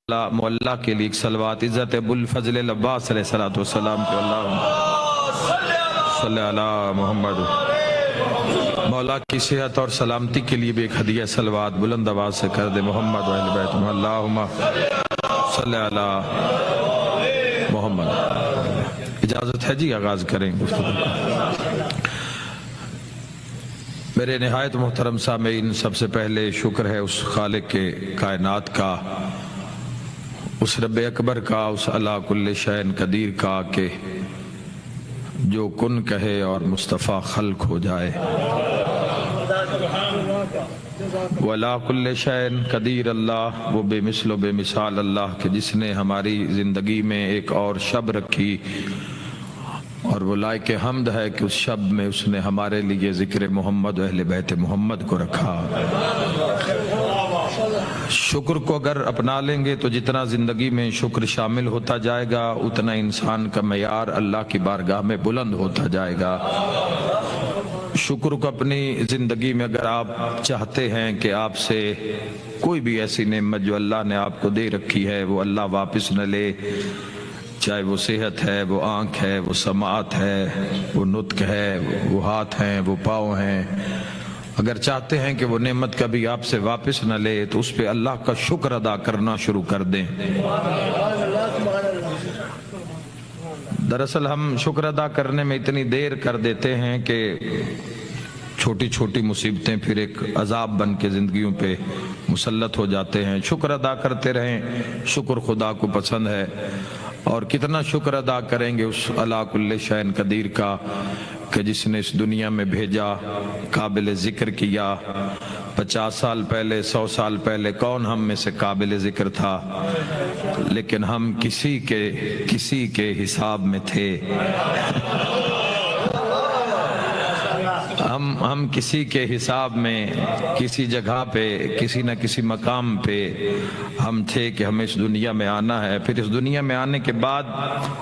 مولا کے لیے ایک صلوات عزت ابوالفضل العباس علیہ السلام کے اللہم صلی علی محمد مولا کی صحت اور سلامتی کے لیے بھی ایک ہدیہ صلوات بلند آواز سے کر دے محمد و اہل بیت اللہم صلی علی محمد۔ اجازت ہے جی آغاز کریں گفتگو کا۔ میرے نہایت محترم سامعین، سب سے پہلے شکر ہے اس خالق کے کائنات کا، اس رب اکبر کا، اس علی کل شیء قدیر کا کہ جو کن کہے اور مصطفیٰ خلق ہو جائے۔ وَعَلَىٰ كُلِّ شَيْءٍ قدیر اللہ، وہ بے مثل و بے مثال اللہ کہ جس نے ہماری زندگی میں ایک اور شب رکھی، اور وہ لائق حمد ہے کہ اس شب میں اس نے ہمارے لیے ذکر محمد و اہل بیت محمد کو رکھا۔ شکر کو اگر اپنا لیں گے تو جتنا زندگی میں شکر شامل ہوتا جائے گا اتنا انسان کا معیار اللہ کی بارگاہ میں بلند ہوتا جائے گا۔ شکر کو اپنی زندگی میں اگر آپ چاہتے ہیں کہ آپ سے کوئی بھی ایسی نعمت جو اللہ نے آپ کو دے رکھی ہے وہ اللہ واپس نہ لے، چاہے وہ صحت ہے، وہ آنکھ ہے، وہ سماعت ہے، وہ نطق ہے، وہ ہاتھ ہیں، وہ پاؤں ہیں، اگر چاہتے ہیں کہ وہ نعمت کبھی آپ سے واپس نہ لے تو اس پہ اللہ کا شکر ادا کرنا شروع کر دیں۔ دراصل ہم شکر ادا کرنے میں اتنی دیر کر دیتے ہیں کہ چھوٹی چھوٹی مصیبتیں پھر ایک عذاب بن کے زندگیوں پہ مسلط ہو جاتے ہیں۔ شکر ادا کرتے رہیں، شکر خدا کو پسند ہے، اور کتنا شکر ادا کریں گے اس علی کل شیء قدیر کا کہ جس نے اس دنیا میں بھیجا، قابل ذکر کیا۔ 50 سال پہلے، 100 سال پہلے کون ہم میں سے قابل ذکر تھا، لیکن ہم کسی کے حساب میں تھے۔ ہم کسی کے حساب میں، کسی جگہ پہ، کسی نہ کسی مقام پہ ہم تھے کہ ہمیں اس دنیا میں آنا ہے۔ پھر اس دنیا میں آنے کے بعد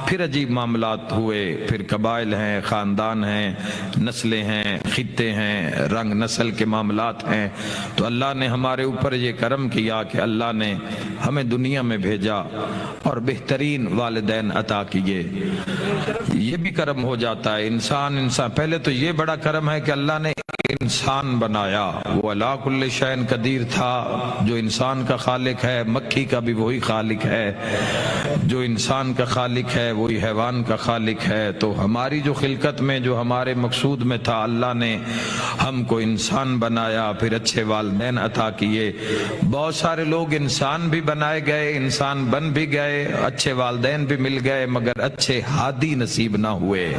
پھر عجیب معاملات ہوئے، پھر قبائل ہیں، خاندان ہیں، نسلیں ہیں، خطے ہیں، رنگ نسل کے معاملات ہیں۔ تو اللہ نے ہمارے اوپر یہ کرم کیا کہ اللہ نے ہمیں دنیا میں بھیجا اور بہترین والدین عطا کیے۔ یہ بھی کرم ہو جاتا ہے۔ انسان پہلے تو یہ بڑا کرم ہے کہ اللہ نے انسان بنایا۔ وہ علی کل شیء قدیر تھا، جو انسان کا خالق ہے، مکھی کا بھی وہی خالق ہے، جو انسان کا خالق ہے وہی حیوان کا خالق ہے۔ تو ہماری جو خلقت میں، جو ہمارے مقصود میں تھا، اللہ نے ہم کو انسان بنایا، پھر اچھے والدین عطا کیے۔ بہت سارے لوگ انسان بھی بنائے گئے، انسان بن بھی گئے، اچھے والدین بھی مل گئے، مگر اچھے ہادی نصیب نہ ہوئے۔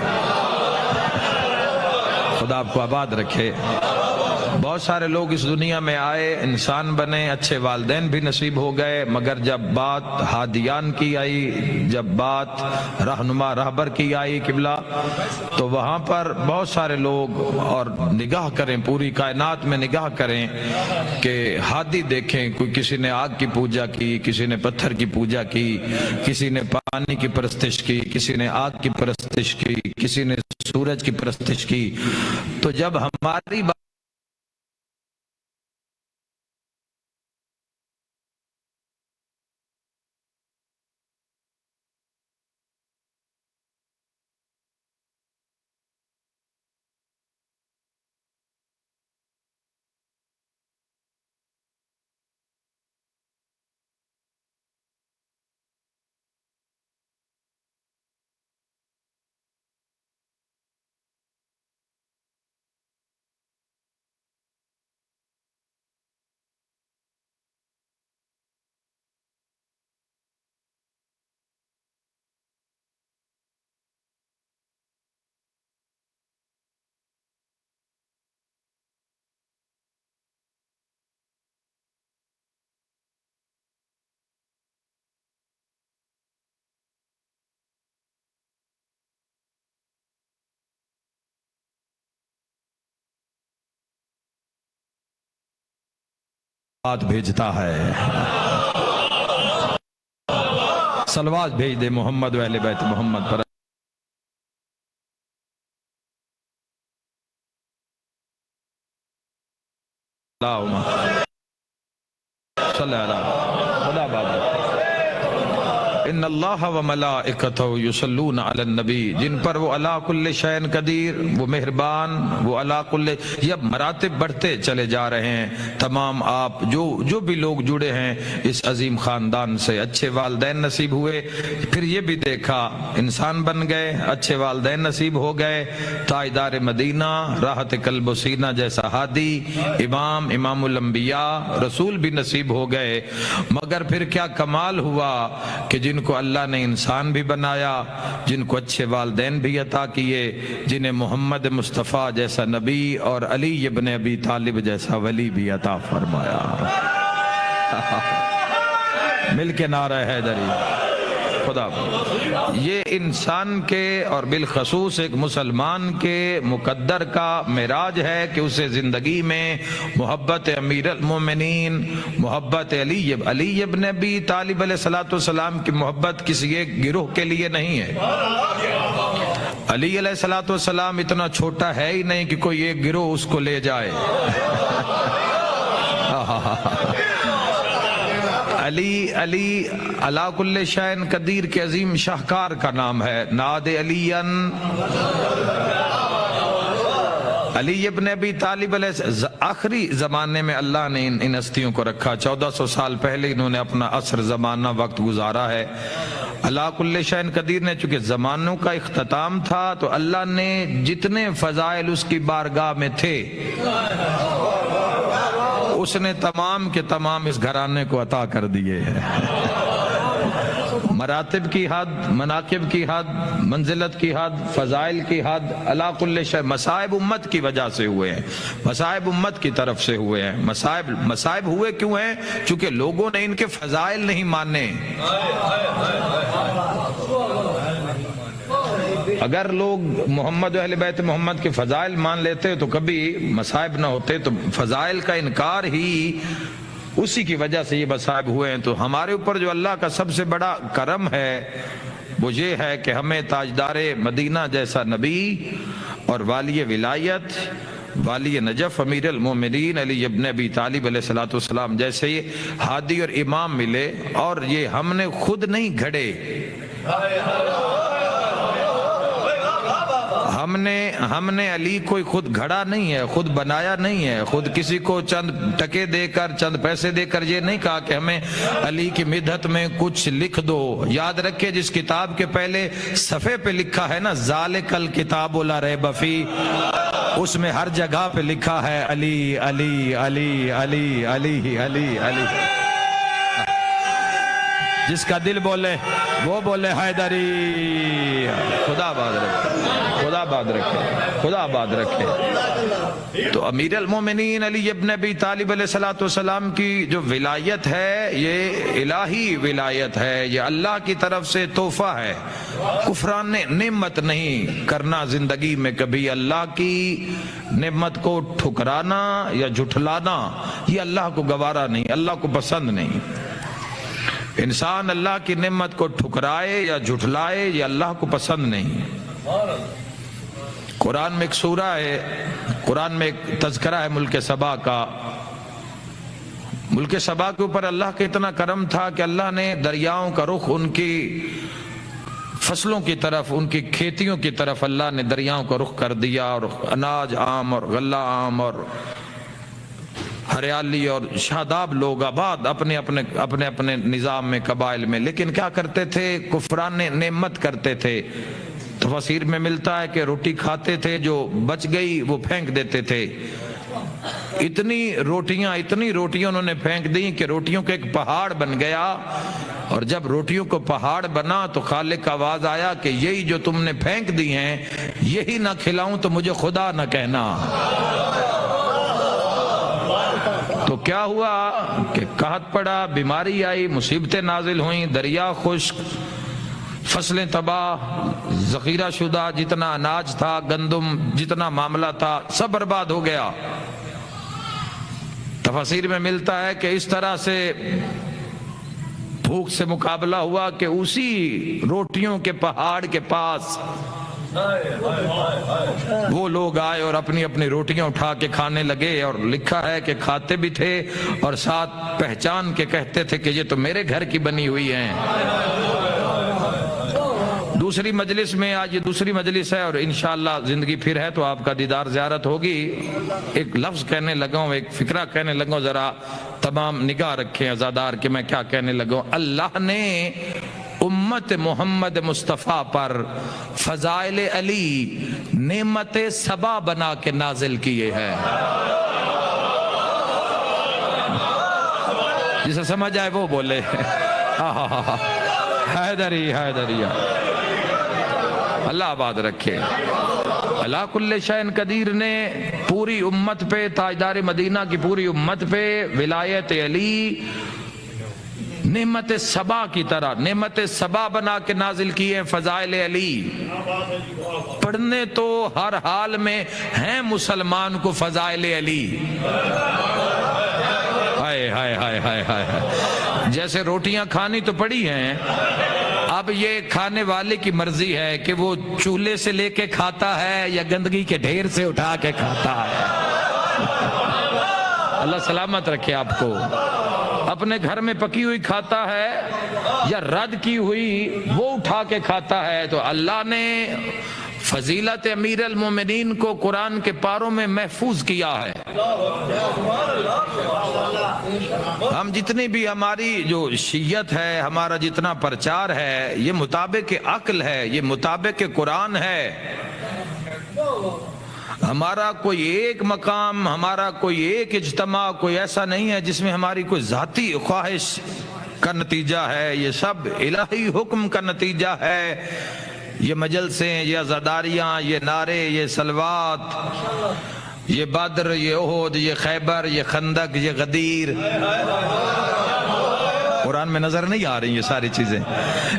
خدا آپ کو آباد رکھے۔ بہت سارے لوگ اس دنیا میں آئے، انسان بنے، اچھے والدین بھی نصیب ہو گئے، مگر جب بات ہادیان کی آئی، جب بات رہنما رہبر کی آئی قبلہ، تو وہاں پر بہت سارے لوگ، اور نگاہ کریں پوری کائنات میں، نگاہ کریں کہ ہادی دیکھیں، کوئی کسی نے آگ کی پوجا کی، کسی نے پتھر کی پوجا کی، کسی نے پانی کی پرستش کی، کسی نے آگ کی پرستش کی، کسی نے سورج کی پرستش کی۔ تو جب ہماری بات بھیجتا ہے، صلوات بھیج دے محمد و اہل بیت محمد پر۔ اللہم صلی اللہ خدا بات۔ ان اللہ و ملائکتہ یصلون علی النبی، جن پر وہ علی کل شیء قدیر، وہ مہربان، وہ علی کل، یہ مراتب بڑھتے چلے جا رہے ہیں۔ تمام آپ جو بھی لوگ جڑے ہیں اس عظیم خاندان سے، اچھے والدین نصیب ہوئے، پھر یہ بھی دیکھا انسان بن گئے، اچھے والدین نصیب ہو گئے، تاجدار مدینہ، راحت قلب و سینہ جیسا ہادی، امام الانبیاء، رسول بھی نصیب ہو گئے۔ مگر پھر کیا کمال ہوا کہ جن کو اللہ نے انسان بھی بنایا، جن کو اچھے والدین بھی عطا کیے، جنہیں محمد مصطفیٰ جیسا نبی اور علی ابن ابی طالب جیسا ولی بھی عطا فرمایا۔ مل کے نعرہ حیدری خدا۔ یہ انسان کے اور بالخصوص ایک مسلمان کے مقدر کا معراج ہے کہ اسے زندگی میں محبت امیر المومنین، محبت علی ابن ابی طالب علیہ السلام کی محبت کسی ایک گروہ کے لیے نہیں ہے۔ علی علیہ السلام اتنا چھوٹا ہے ہی نہیں کہ کوئی ایک گروہ اس کو لے جائے۔ علی علی کل شیء قدیر کے عظیم شاہکار کا نام ہے۔ ناد علی ابن ابی طالب علیہ، آخری زمانے میں اللہ نے ان ہستیوں کو رکھا، 1400 سال پہلے انہوں نے اپنا عصر زمانہ وقت گزارا ہے۔ اللہ کل شیء قدیر نے چونکہ زمانوں کا اختتام تھا تو اللہ نے جتنے فضائل اس کی بارگاہ میں تھے اس نے تمام کے تمام اس گھرانے کو عطا کر دیے ہیں۔ مراتب کی حد، مناقب کی حد، منزلت کی حد، فضائل کی حد، اللہ کل شیء، مصائب امت کی وجہ سے ہوئے ہیں، مصائب امت کی طرف سے ہوئے ہیں۔ مصائب ہوئے کیوں ہیں؟ چونکہ لوگوں نے ان کے فضائل نہیں مانے۔ اگر لوگ محمد و اہل بیت محمد کے فضائل مان لیتے تو کبھی مصائب نہ ہوتے، تو فضائل کا انکار ہی اسی کی وجہ سے یہ مصائب ہوئے ہیں۔ تو ہمارے اوپر جو اللہ کا سب سے بڑا کرم ہے وہ یہ ہے کہ ہمیں تاجدار مدینہ جیسا نبی اور والی ولایت، والی نجف امیر المومنین علی ابن ابی طالب علیہ السلام جیسے ہادی اور امام ملے، اور یہ ہم نے خود نہیں گھڑے، ہم نے علی کوئی خود گھڑا نہیں ہے، خود بنایا نہیں ہے، خود کسی کو چند ٹکے دے کر، چند پیسے دے کر یہ نہیں کہا کہ ہمیں علی کی مدحت میں کچھ لکھ دو۔ یاد رکھے جس کتاب کے پہلے صفحے پہ لکھا ہے نا ذالک الکتاب لا ریب فیہ، اس میں ہر جگہ پہ لکھا ہے علی علی علی علی علی علی علی۔ جس کا دل بولے وہ بولے حیدری۔ خدا آباد رکھے، خدا آباد رکھے، خدا آباد رکھے۔ تو امیر المومنین علی ابن ابی طالب علیہ السلام کی جو ولایت ہے یہ الہی ولایت ہے، یہ اللہ کی طرف سے تحفہ ہے۔ کفران نعمت نہیں کرنا زندگی میں، کبھی اللہ کی نعمت کو ٹھکرانا یا جھٹلانا یہ اللہ کو گوارا نہیں، اللہ کو پسند نہیں۔ انسان اللہ کی نعمت کو ٹھکرائے یا جھٹلائے یہ اللہ کو پسند نہیں۔ قرآن میں ایک سورہ ہے، قرآن میں ایک تذکرہ ہے ملک سبا کا۔ ملک سبا کے اوپر اللہ کا اتنا کرم تھا کہ اللہ نے دریاؤں کا رخ ان کی فصلوں کی طرف، ان کی کھیتیوں کی طرف اللہ نے دریاؤں کا رخ کر دیا، اور اناج عام اور غلہ عام اور ہریالی اور شاداب لوگ آباد اپنے اپنے نظام میں، قبائل میں۔ لیکن کیا کرتے تھے؟ کفران نعمت کرتے تھے۔ تفسیر میں ملتا ہے کہ روٹی کھاتے تھے، جو بچ گئی وہ پھینک دیتے تھے۔ اتنی روٹیاں انہوں نے پھینک دی کہ روٹیوں کا ایک پہاڑ بن گیا، اور جب روٹیوں کو پہاڑ بنا تو خالق کا آواز آیا کہ یہی جو تم نے پھینک دی ہیں یہی نہ کھلاؤں تو مجھے خدا نہ کہنا۔ تو کیا ہوا کہ قحط پڑا، بیماری آئی، مصیبتیں نازل ہوئیں، دریا خشک، فصلیں تباہ، ذخیرہ شدہ جتنا اناج تھا، گندم جتنا معاملہ تھا سب برباد ہو گیا۔ تفسیر میں ملتا ہے کہ اس طرح سے بھوک سے مقابلہ ہوا کہ اسی روٹیوں کے پہاڑ کے پاس وہ لوگ آئے اور اپنی اپنی روٹیاں اٹھا کے کھانے لگے، اور لکھا ہے کہ کھاتے بھی تھے اور ساتھ پہچان کے کہتے تھے کہ یہ تو میرے گھر کی بنی ہوئی ہیں۔ دوسری مجلس میں، آج یہ دوسری مجلس ہے اور انشاءاللہ زندگی پھر ہے تو آپ کا دیدار زیارت ہوگی۔ ایک لفظ کہنے لگا ہوں، ایک فکرہ کہنے لگا ہوں، ذرا تمام نگاہ رکھیں عزادار کہ میں کیا کہنے لگا ہوں۔ اللہ نے امت محمد مصطفیٰ پر فضائل علی نعمت سبا بنا کے نازل کیے ہیں۔ جسے سمجھ آئے وہ بولے حیدری حیدری، اللہ آباد رکھے۔ اللہ کل شین قدیر نے پوری امت پہ، تاجدار مدینہ کی پوری امت پہ ولایت علی نعمت سبا کی طرح، نعمت سبا بنا کے نازل کیے فضائل علی۔ پڑھنے تو ہر حال میں ہیں مسلمان کو فضائل علی۔ ہائے ہائے ہائے ہائے ہائے، جیسے روٹیاں کھانی تو پڑی ہیں، اب یہ کھانے والے کی مرضی ہے کہ وہ چولہے سے لے کے کھاتا ہے یا گندگی کے ڈھیر سے اٹھا کے کھاتا ہے۔ اللہ سلامت رکھے آپ کو۔ اپنے گھر میں پکی ہوئی کھاتا ہے یا رد کی ہوئی وہ اٹھا کے کھاتا ہے۔ تو اللہ نے فضیلت امیر المومنین کو قرآن کے پاروں میں محفوظ کیا ہے۔ ہم جتنی بھی ہماری جو شیعت ہے، ہمارا جتنا پرچار ہے، یہ مطابق عقل ہے، یہ مطابق قرآن ہے۔ ہمارا کوئی ایک مقام، ہمارا کوئی ایک اجتماع کوئی ایسا نہیں ہے جس میں ہماری کوئی ذاتی خواہش کا نتیجہ ہے، یہ سب الہی حکم کا نتیجہ ہے۔ یہ مجلسیں، یہ عزاداریاں، یہ نعرے، یہ صلوات، یہ بدر، یہ احد، یہ خیبر، یہ خندق، یہ غدیر، قرآن میں نظر نہیں آ رہی یہ ساری چیزیں۔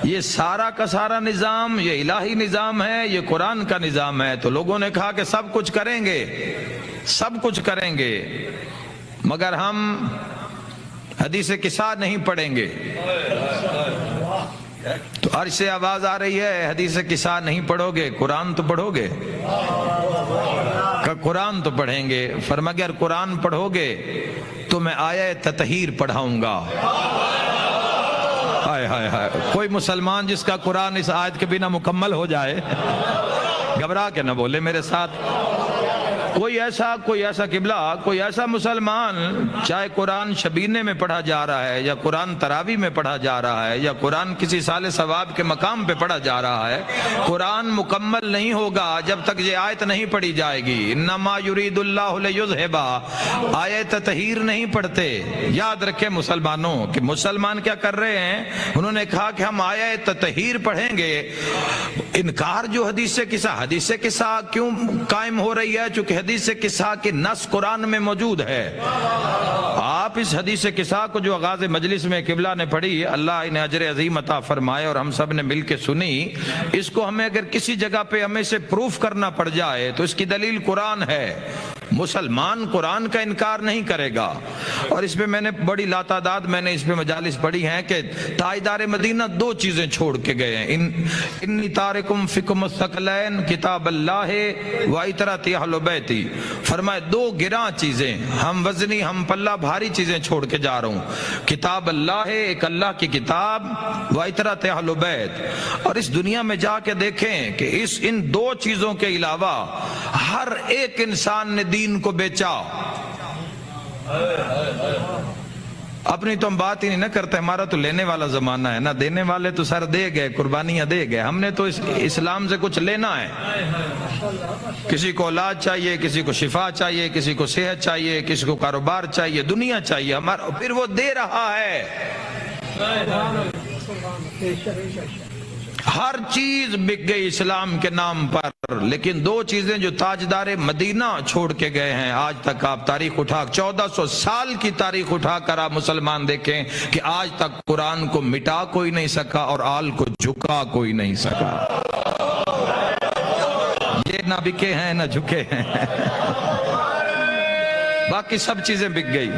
یہ سارا کا سارا نظام یہ الہی نظام ہے، یہ قرآن کا نظام ہے۔ تو لوگوں نے کہا کہ سب کچھ کریں گے، سب کچھ کریں گے، مگر ہم حدیث قصہ نہیں پڑھیں گے۔ تو عرش سے آواز آ رہی ہے، حدیث قصہ نہیں پڑھو گے، قرآن تو پڑھو گے؟ کہ قرآن تو پڑھیں گے۔ فرمایا اگر قرآن پڑھو گے تو میں آیہ تطہیر پڑھاؤں گا۔ ہائے ہائے ہائے، کوئی مسلمان جس کا قرآن اس آیت کے بنا مکمل ہو جائے گھبرا کے نہ بولے میرے ساتھ۔ کوئی ایسا قبلہ، کوئی ایسا مسلمان، چاہے قرآن شبینے میں پڑھا جا رہا ہے یا قرآن تراوی میں پڑھا جا رہا ہے یا قرآن کسی سال ثواب کے مقام پہ پڑھا جا رہا ہے، قرآن مکمل نہیں ہوگا جب تک یہ آیت نہیں پڑھی جائے گی۔ انما یرید اللہ لیذھبا، آیت تطہیر نہیں پڑھتے۔ یاد رکھیں مسلمانوں کہ مسلمان کیا کر رہے ہیں، انہوں نے کہا کہ ہم آیت تطہیر پڑھیں گے۔ انکار جو حدیث قصہ کیوں قائم ہو رہی ہے؟ چونکہ حدیث قصہ کی نص قرآن میں موجود ہے۔ آپ اس حدیث قصہ کو جو آغاز مجلس میں قبلہ نے پڑھی، اللہ انہیں اجر عظیم عطا فرمائے اور ہم سب نے مل کے سنی، اس کو ہمیں اگر کسی جگہ پہ ہمیں سے پروف کرنا پڑ جائے تو اس کی دلیل قرآن ہے۔ مسلمان قرآن کا انکار نہیں کرے گا۔ اور اس پہ میں نے بڑی لاتعداد اس پہ مجالس پڑھی ہیں کہ تاجدار مدینہ دو چیزیں چھوڑ کے گئے ہیں۔ انی تارکم فیکم الثقلین کتاب اللہ و اطرۃ اہل بیتی، فرمائے دو گراں چیزیں، ہم وزنی ہم پلہ بھاری چیزیں چھوڑ کے جا رہا ہوں۔ کتاب اللہ ہے، ایک اللہ کی کتاب، و اطرۃ اہل بیت۔ اور اس دنیا میں جا کے دیکھیں کہ ان دو چیزوں کے علاوہ ہر ایک انسان نے دین کو بیچا۔ اپنی تو ہم بات ہی نہیں نہ کرتے، ہمارا تو لینے والا زمانہ ہے نا، دینے والے تو سر دے گئے، قربانیاں دے گئے، ہم نے تو اسلام سے کچھ لینا ہے۔ کسی کو اولاد چاہیے، کسی کو شفا چاہیے، کسی کو صحت چاہیے، کسی کو کاروبار چاہیے، دنیا چاہیے، ہمارا پھر وہ دے رہا ہے۔ ہر چیز بک گئی اسلام کے نام پر، لیکن دو چیزیں جو تاجدار مدینہ چھوڑ کے گئے ہیں، آج تک آپ تاریخ اٹھا 1400 سال کی تاریخ اٹھا کر آپ مسلمان دیکھیں کہ آج تک قرآن کو مٹا کوئی نہیں سکا اور آل کو جھکا کوئی نہیں سکا۔ یہ نہ بکے ہیں نہ جھکے ہیں، باقی سب چیزیں بک گئی۔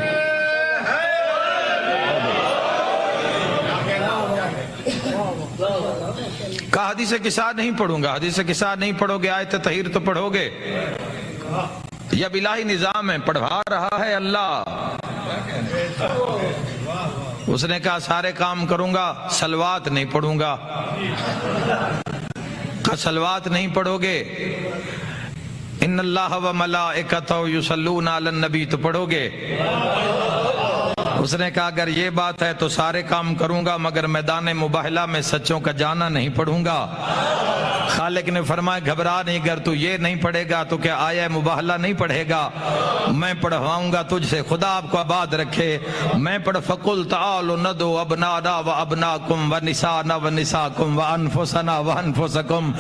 کہا حدیث قصہ نہیں پڑھوں گا، حدیث قصہ نہیں پڑھو گے، آیت تطہیر تو پڑھو گے۔ یہ اب الہی نظام ہے، پڑھوا رہا ہے اللہ۔ اس نے کہا سارے کام کروں گا، صلوات نہیں پڑھوں گا۔ کا صلوات نہیں پڑھو گے، ان اللہ و ملائکتہ یصلون علی النبی تو پڑھو گے؟ اس نے کہا اگر یہ بات ہے تو سارے کام کروں گا مگر میدان مباہلہ میں سچوں کا جانا نہیں پڑھوں گا۔ خالق نے فرمایا گھبرا نہیں، اگر تو یہ نہیں پڑھے گا تو کیا آیا مباہلہ نہیں پڑھے گا؟ میں پڑھواؤں گا تجھ سے، خدا آپ کو آباد رکھے۔ میں پڑھ فَقُلْ تَعَالُوا نَدْعُوا أَبْنَاءَنَا وَأَبْنَاءَكُمْ وَنِسَاءَنَا وَنِسَاءَكُمْ وَأَنفُسَنَا وَأَنفُسَكُمْ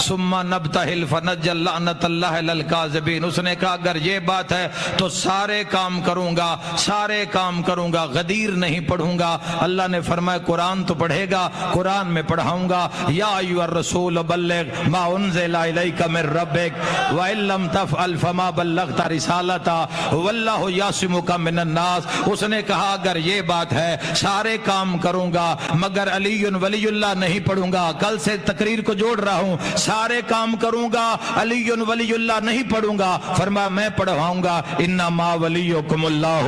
ثُمَّ نَبْتَهِلْ فَنَجْعَلْ لَعْنَةَ اللَّهِ عَلَى الْكَاذِبِينَ۔ اس نے کہا اگر یہ بات ہے تو سارے کام کروں گا، سارے کام کروں گا، غدیر نہیں پڑھوں گا۔ اللہ نے فرمایا قرآن تو پڑھے گا، قرآن میں پڑھاؤں گا۔ یا ایھا الرسول بلغ ما انزل الیک من ربک وان لم تفعل فما بلغت رسالتہ واللہ یعصمک من الناس۔ اس نے کہا اگر یہ بات ہے سارے کام کروں گا مگر علی ولی اللہ نہیں پڑھوں گا۔ کل سے تقریر کو جوڑ رہا ہوں، سارے کام کروں گا علی ولی اللہ نہیں پڑھوں گا۔ فرمایا میں پڑھواؤں گا انما ولیکم اللہ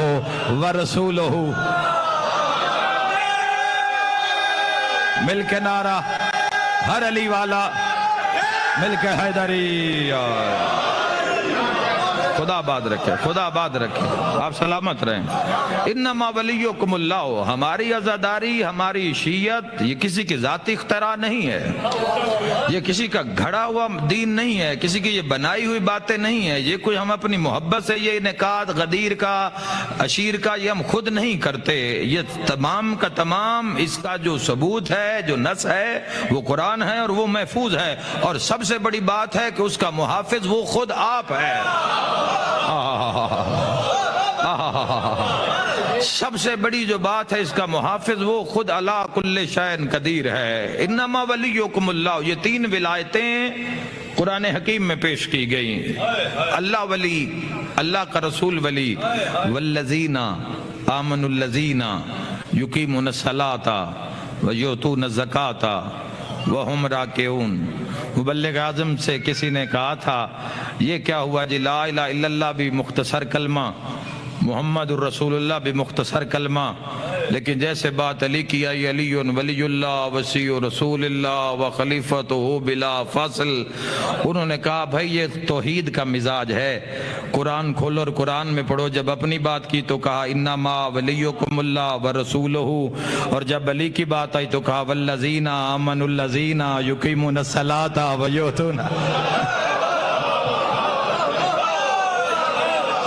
ورسولہ۔ مل کے نعرہ ہر علی والا، مل کے حیدری۔ خدا آباد رکھے، خدا آباد رکھے، آپ سلامت رہیں۔ انما ولیکم اللہ، ہماری عزاداری، ہماری شیعت یہ کسی کی ذاتی اختراع نہیں ہے، یہ کسی کا گھڑا ہوا دین نہیں ہے، کسی کی یہ بنائی ہوئی باتیں نہیں ہے، یہ کوئی ہم اپنی محبت سے یہ نکات غدیر کا عشیر کا یہ ہم خود نہیں کرتے، یہ تمام کا تمام اس کا جو ثبوت ہے، جو نص ہے وہ قرآن ہے اور وہ محفوظ ہے، اور سب سے بڑی بات ہے کہ اس کا محافظ وہ خود آپ ہے۔ سب سے بڑی جو بات ہے اس کا محافظ وہ خود علی کل شیء قدیر ہے۔ انما ولیکم اللہ، یہ تین ولایتیں قرآن حکیم میں پیش کی گئی۔ اللہ ولی، اللہ کا رسول ولی، والذین آمنوا الذین یقیمون الصلاۃ ویؤتون الزکاۃ وہم راکعون۔ مبلغ اعظم سے کسی نے کہا تھا یہ کیا ہوا جی، لا الہ الا اللہ بھی مختصر کلمہ، محمد الرسول اللہ بھی مختصر کلمہ، لیکن جیسے بات علی کی آئی علی ولی اللہ وصی رسول اللہ و خلیفتہ بلا فاصل، انہوں نے کہا بھائی یہ توحید کا مزاج ہے، قرآن کھولو اور قرآن میں پڑھو۔ جب اپنی بات کی تو کہا انما ولیکم اللہ ورسولہ، اور جب علی کی بات آئی تو کہا والذین آمنوا الذین یقیمون الصلاۃ ویؤتون۔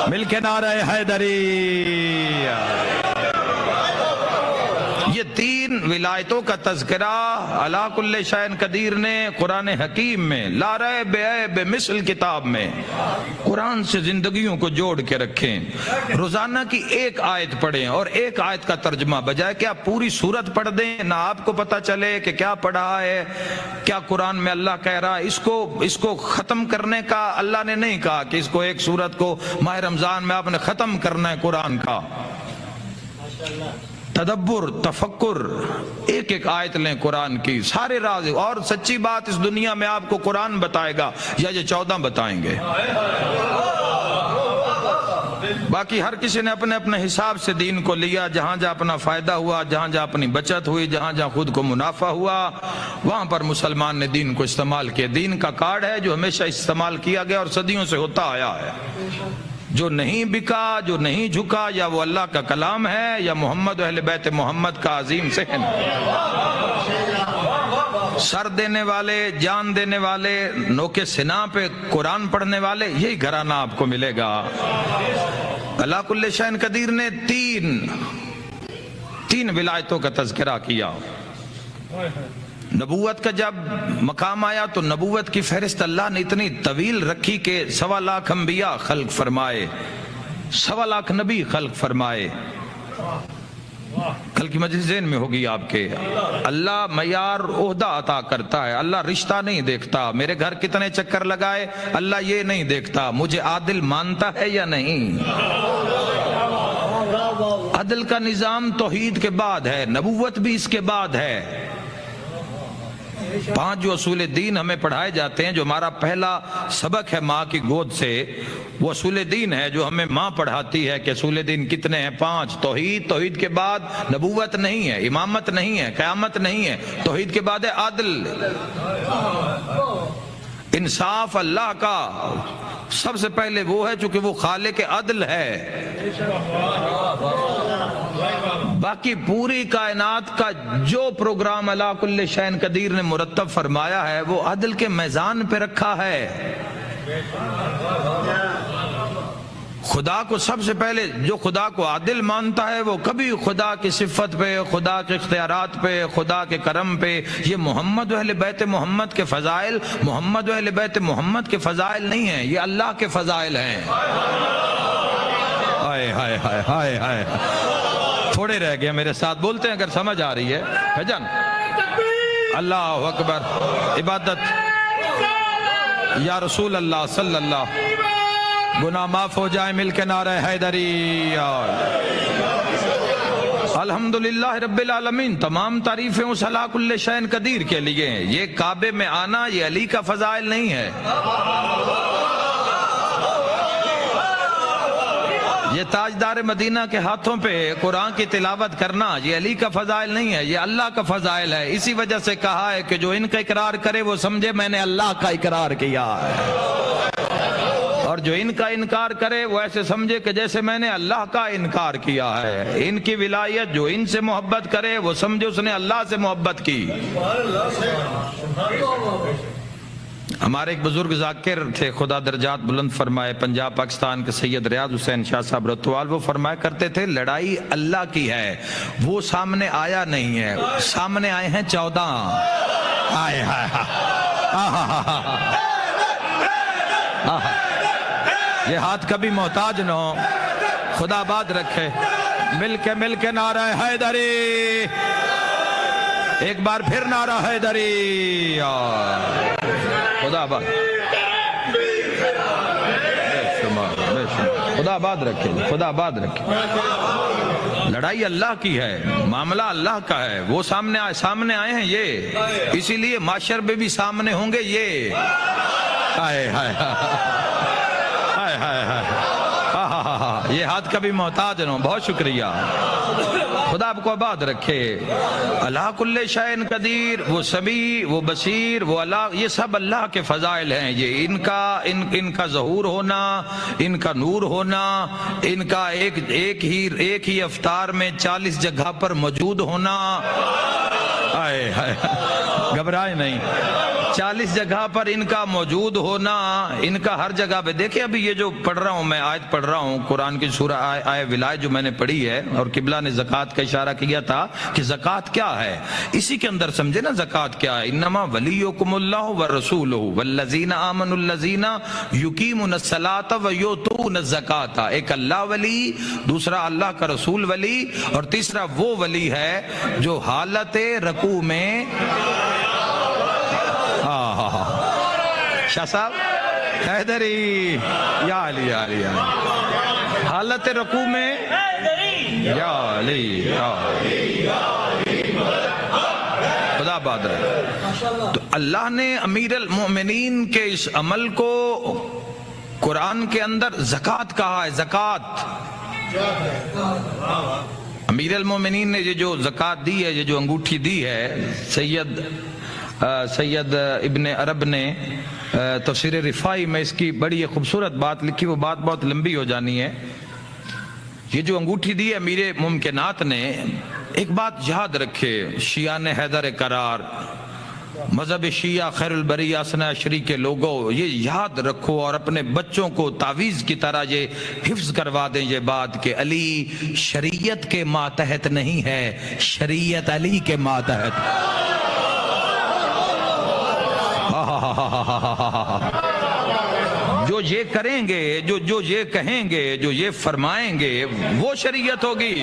مل کے نعرہ حیدری۔ یہ تین ولایتوں کا تذکرہ علی کل شیء قدیر نے قرآن حکیم میں لا ریب بمثل کتاب میں قرآن سے زندگیوں کو جوڑ کے رکھیں۔ روزانہ کی ایک آیت پڑھیں اور ایک آیت کا ترجمہ، بجائے کہ آپ پوری سورت پڑھ دیں نہ آپ کو پتہ چلے کہ کیا پڑھا ہے، کیا قرآن میں اللہ کہہ رہا ہے۔ اس کو ختم کرنے کا اللہ نے نہیں کہا کہ اس کو ایک سورت کو ماہ رمضان میں آپ نے ختم کرنا ہے قرآن کا۔ تدبر، تفکر، ایک ایک آیت لیں قرآن کی، سارے راز، اور سچی بات اس دنیا میں آپ کو قرآن بتائے گا یا یہ 14 بتائیں گے، باقی ہر کسی نے اپنے اپنے حساب سے دین کو لیا، جہاں جہاں اپنا فائدہ ہوا، جہاں جہاں اپنی بچت ہوئی، جہاں جہاں خود کو منافع ہوا، وہاں پر مسلمان نے دین کو استعمال کیا۔ دین کا کارڈ ہے جو ہمیشہ استعمال کیا گیا اور صدیوں سے ہوتا آیا ہے۔ جو نہیں بکا، جو نہیں جھکا، یا وہ اللہ کا کلام ہے یا محمد و اہل بیت محمد کا عظیم صحن۔ سر دینے والے، جان دینے والے، نوکے سنا پہ قرآن پڑھنے والے، یہی گھرانہ آپ کو ملے گا۔ اللہ کل شیء قدیر نے تین ولایتوں کا تذکرہ کیا۔ نبوت کا جب مقام آیا تو نبوت کی فہرست اللہ نے اتنی طویل رکھی کہ 1.25 لاکھ انبیاء خلق فرمائے، 1.25 لاکھ نبی خلق فرمائے۔ کل کی مجلس ذہن میں ہوگی آپ کے، اللہ معیار عہدہ عطا کرتا ہے، اللہ رشتہ نہیں دیکھتا، میرے گھر کتنے چکر لگائے، اللہ یہ نہیں دیکھتا مجھے عادل مانتا ہے یا نہیں۔ عدل کا نظام توحید کے بعد ہے، نبوت بھی اس کے بعد ہے۔ 5 جو اصول دین ہمیں پڑھائے جاتے ہیں، جو ہمارا پہلا سبق ہے ماں کی گود سے، وہ اصول دین ہے جو ہمیں ماں پڑھاتی ہے کہ اصول دین کتنے ہیں؟ 5۔ توحید کے بعد نبوت نہیں ہے، امامت نہیں ہے، قیامت نہیں ہے، توحید کے بعد ہے عدل۔ انصاف اللہ کا سب سے پہلے وہ ہے چونکہ وہ خالق عدل ہے. باقی پوری کائنات کا جو پروگرام اللہ کل شیء قدیر نے مرتب فرمایا ہے وہ عدل کے میزان پہ رکھا ہے. خدا کو سب سے پہلے جو خدا کو عادل مانتا ہے وہ کبھی خدا کی صفت پہ، خدا کے اختیارات پہ، خدا کے کرم پہ، یہ محمد و اہل بیت محمد کے فضائل، محمد و اہل بیت محمد کے فضائل نہیں ہیں، یہ اللہ کے فضائل ہیں. ہائے ہائے ہائے ہائے ہائے، تھوڑے رہ گئے میرے ساتھ بولتے ہیں اگر سمجھ آ رہی ہے جان. اللہ اکبر، عبادت یا رسول اللہ صلی اللہ، گناہ معاف ہو جائے مل کے نعرہ حیدری. الحمدللہ رب العالمین، تمام تعریفیں اس اللہ کل شیء قدیر کے لیے ہیں. یہ کعبے میں آنا یہ علی کا فضائل نہیں ہے، یہ تاجدار مدینہ کے ہاتھوں پہ قرآن کی تلاوت کرنا یہ علی کا فضائل نہیں ہے، یہ اللہ کا فضائل ہے. اسی وجہ سے کہا ہے کہ جو ان کا اقرار کرے وہ سمجھے میں نے اللہ کا اقرار کیا ہے، اور جو ان کا انکار کرے وہ ایسے سمجھے کہ جیسے میں نے اللہ کا انکار کیا ہے. ان کی ولایت، جو ان سے محبت کرے وہ سمجھے اس نے اللہ سے محبت کی. ہمارے ایک بزرگ ذاکر تھے، خدا درجات بلند فرمائے، پنجاب پاکستان کے سید ریاض حسین شاہ صاحب رتوال، وہ فرمایا کرتے تھے لڑائی اللہ کی ہے، وہ سامنے آیا نہیں ہے، سامنے آئے ہیں 14. آئے یہ ہاتھ کبھی محتاج نہ ہو، خدا آباد رکھے. مل کے نعرہ حیدری، ایک بار پھر نعرہ حیدری. خدا آباد، خدا آباد رکھے، خدا آباد رکھے. لڑائی اللہ کی ہے، معاملہ اللہ کا ہے، وہ سامنے آئے ہیں یہ، اسی لیے معاشر میں بھی سامنے ہوں گے یہ. ہائے ہائے یہ ہاتھ کبھی محتاج نہ ہو. بہت شکریہ، خدا آپ کو آباد رکھے. اللہ کل شیء قدیر، وہ سمیع، وہ بصیر، وہ اللہ، یہ سب اللہ کے فضائل ہیں. یہ ان کا ظہور ہونا، ان کا نور ہونا، ان کا ایک ہی افطار میں 40 جگہ پر موجود ہونا. آئے ہائے، گھبرائے نہیں، 40 جگہ پر ان کا موجود ہونا، ان کا ہر جگہ پہ. دیکھیں ابھی یہ جو پڑھ رہا ہوں میں، آیت پڑھ رہا ہوں قرآن کی سورہ آیہ ولایت جو میں نے پڑھی ہے، اور قبلہ نے زکوٰۃ کا اشارہ کیا تھا کہ زکوٰۃ کیا ہے، اسی کے اندر سمجھے نا زکوٰۃ کیا ہے. انما ولیکم اللہ ورسولہ والذین آمنوا الذین یقیمون الصلاۃ ویؤتون الزکاۃ. ایک اللہ ولی، دوسرا اللہ کا رسول ولی، اور تیسرا وہ ولی ہے جو حالت رکوع میں، شاہ صاحب حیدری، یا علی یا علی، حالت رکوع میں یا علی یا خدا آباد رہے. تو اللہ نے امیر المؤمنین کے اس عمل کو قرآن کے اندر زکوٰۃ کہا ہے. زکوٰۃ، امیر المؤمنین نے یہ جو زکوٰۃ دی ہے، یہ جو انگوٹھی دی ہے، سید ابن عرب نے تفسیر رفاعی میں اس کی بڑی خوبصورت بات لکھی، وہ بات بہت لمبی ہو جانی ہے. یہ جو انگوٹھی دی ہے امیر ممکنات نے، ایک بات یاد رکھے، شیعہ نے حیدر قرار، مذہب شیعہ خیر البریہ اثنا عشری کے لوگوں، یہ یاد رکھو اور اپنے بچوں کو تعویذ کی طرح یہ حفظ کروا دیں یہ بات کہ علی شریعت کے ماتحت نہیں ہے، شریعت علی کے ماتحت. جو یہ کریں گے، جو یہ کہیں گے، جو یہ فرمائیں گے وہ شریعت ہوگی.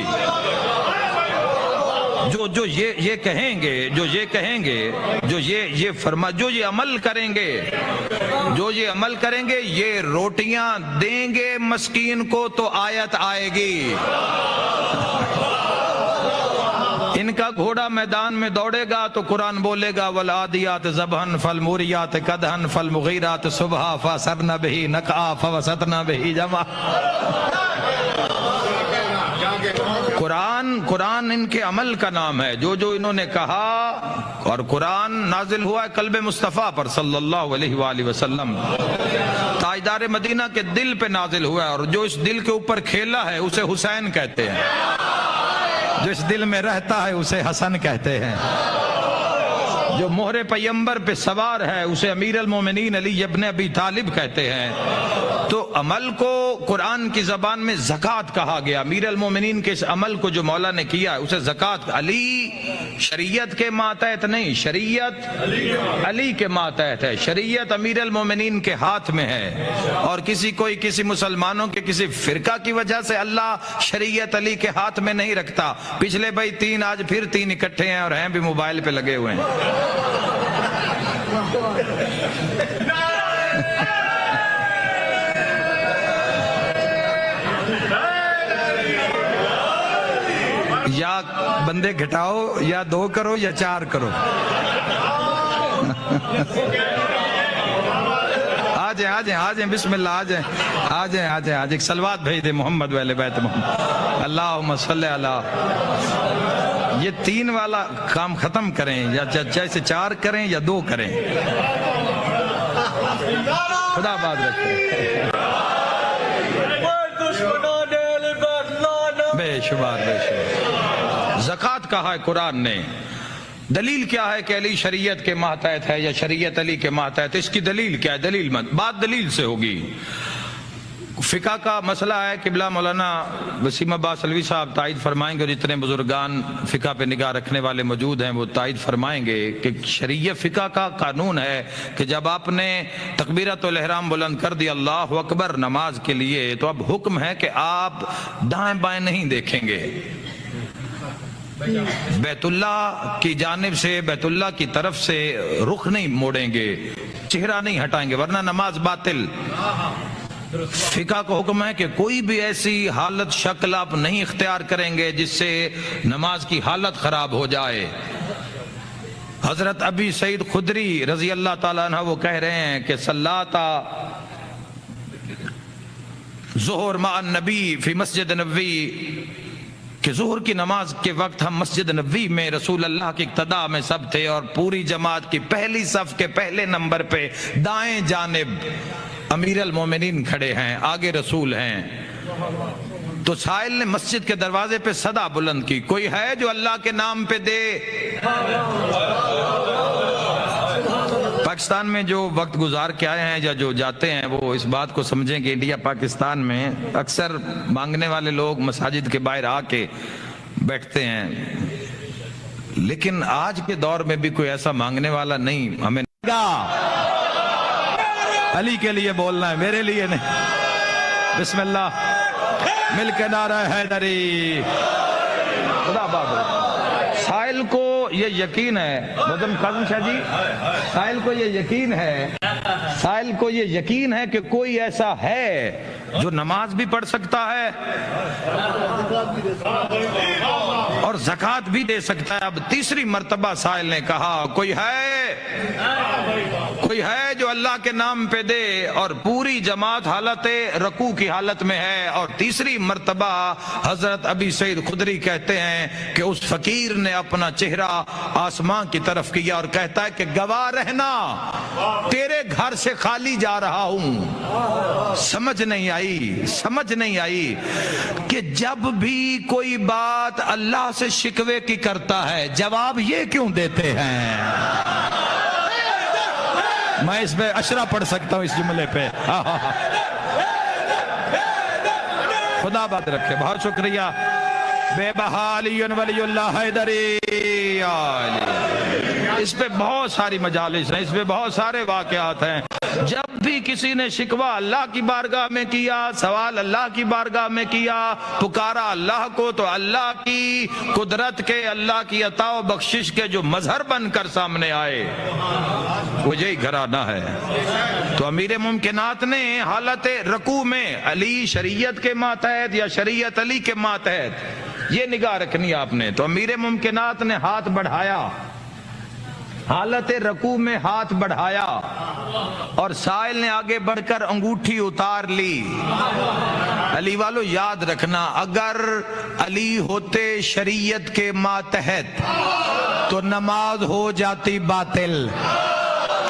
جو یہ کہیں گے، جو یہ کہیں گے، جو یہ عمل کریں گے، جو یہ عمل کریں گے، یہ روٹیاں دیں گے مسکین کو تو آیت آئے گی. ان کا گھوڑا میدان میں دوڑے گا تو قرآن بولے گا والعادیات ضبحا فالموریات قدحا فالمغیرات صبحا فاثرن بہ نقعا فوسطن بہ جمعا. قرآن ان کے عمل کا نام ہے، جو انہوں نے کہا، اور قرآن نازل ہوا ہے قلب مصطفیٰ پر صلی اللہ علیہ وآلہ وسلم، تاجدار مدینہ کے دل پہ نازل ہوا ہے، اور جو اس دل کے اوپر کھیلا ہے اسے حسین کہتے ہیں، جو اس دل میں رہتا ہے اسے حسن کہتے ہیں، جو مہر پیمبر پہ سوار ہے اسے امیر المومنین علی ابن ابی طالب کہتے ہیں۔ تو عمل کو قرآن کی زبان میں زکوٰۃ کہا گیا، امیر المومنین کے اس عمل کو جو مولا نے کیا ہے اسے زکوٰۃ۔ علی شریعت کے ماتحت نہیں، شریعت علی کے ماتحت ہے، شریعت امیر المومنین کے ہاتھ میں ہے، اور کسی مسلمانوں کے کسی فرقہ کی وجہ سے اللہ شریعت علی کے ہاتھ میں نہیں رکھتا۔ پچھلے بھائی تین، آج پھر تین اکٹھے ہیں اور ہیں بھی موبائل پہ لگے ہوئے ہیں۔ یا بندے گھٹاؤ، یا 2 کرو یا 4 کرو۔ آ جائیں بسم اللہ، آ جائیں ایک صلوات بھیج دے محمد و اہل بیت محمد، اللہم صلی اللہ۔ یہ 3 والا کام ختم کریں، یا چاہے 4 کریں یا 2 کریں۔ خدا آباد رکھے۔ بے شمار زکوٰۃ کہا ہے قرآن نے۔ دلیل کیا ہے کہ علی شریعت کے ماتحت ہے یا شریعت علی کے ماتحت؟ اس کی دلیل کیا ہے؟ دلیل مت، بات دلیل سے ہوگی۔ فقہ کا مسئلہ ہے، قبلہ مولانا وسیم عباس علوی صاحب تائید فرمائیں گے، اور جتنے بزرگان فقہ پہ نگاہ رکھنے والے موجود ہیں وہ تائید فرمائیں گے کہ شریعت فقہ کا قانون ہے کہ جب آپ نے تکبیرۃ الاحرام بلند کر دی اللہ اکبر نماز کے لیے، تو اب حکم ہے کہ آپ دائیں بائیں نہیں دیکھیں گے، بیت اللہ کی جانب سے، بیت اللہ کی طرف سے رخ نہیں موڑیں گے، چہرہ نہیں ہٹائیں گے، ورنہ نماز باطل۔ فقہ کو حکم ہے کہ کوئی بھی ایسی حالت شکل آپ نہیں اختیار کریں گے جس سے نماز کی حالت خراب ہو جائے۔ حضرت ابی سعید خدری رضی اللہ تعالیٰ عنہ وہ کہہ رہے ہیں کہ صلاتا ظہر مع النبی فی مسجد نبوی، کہ ظہر کی نماز کے وقت ہم مسجد نبوی میں رسول اللہ کی اقتداء میں سب تھے، اور پوری جماعت کی پہلی صف کے پہلے نمبر پہ دائیں جانب امیر المومنین کھڑے ہیں، آگے رسول ہیں۔ تو سائل نے مسجد کے دروازے پہ صدا بلند کی، کوئی ہے جو اللہ کے نام پہ دے؟ پاکستان میں جو وقت گزار کے آئے ہیں یا جو جاتے ہیں وہ اس بات کو سمجھیں کہ انڈیا پاکستان میں اکثر مانگنے والے لوگ مساجد کے باہر آ کے بیٹھتے ہیں، لیکن آج کے دور میں بھی کوئی ایسا مانگنے والا نہیں۔ ہمیں علی کے لیے بولنا ہے، میرے لیے نہیں۔ بسم اللہ، مل کے نعرہ حیدری۔ خدا بابا، سائل کو یہ یقین ہے، مدم قاسم شاہ جی، سائل کو یہ یقین ہے کہ کوئی ایسا ہے جو نماز بھی پڑھ سکتا ہے اور زکوٰۃ بھی دے سکتا ہے۔ اب تیسری مرتبہ سائل نے کہا کوئی ہے جو اللہ کے نام پہ دے، اور پوری جماعت حالت رکوع کی حالت میں ہے۔ اور تیسری مرتبہ حضرت ابی سعید خدری کہتے ہیں کہ اس فقیر نے اپنا چہرہ آسمان کی طرف کیا اور کہتا ہے کہ گواہ رہنا، تیرے گھر سے خالی جا رہا ہوں۔ سمجھ نہیں آئی کہ جب بھی کوئی بات اللہ سے شکوے کی کرتا ہے جواب یہ کیوں دیتے ہیں؟ میں اس پہ اشرا پڑھ سکتا ہوں اس جملے پہ۔ خدا بات رکھے، بہت شکریہ۔ بے بحالی ولی اللہ حیدری، اس پہ بہت ساری مجالس ہیں، اس پہ بہت سارے واقعات ہیں۔ جب بھی کسی نے شکوہ اللہ کی بارگاہ میں کیا، سوال اللہ کی بارگاہ میں کیا، پکارا اللہ کو، تو اللہ کی قدرت کے، اللہ کی عطا و بخشش کے جو مظہر بن کر سامنے آئے وہ یہی گھرانہ ہے۔ تو امیر ممکنات نے حالت رکوع میں علی شریعت کے ماتحت یا شریعت علی کے ماتحت یہ نگاہ رکھنی آپ نے۔ تو امیر ممکنات نے ہاتھ بڑھایا، حالت رکوع میں ہاتھ بڑھایا، اور سائل نے آگے بڑھ کر انگوٹھی اتار لی۔ علی والو یاد رکھنا، اگر علی ہوتے شریعت کے ماتحت تو نماز ہو جاتی باطل۔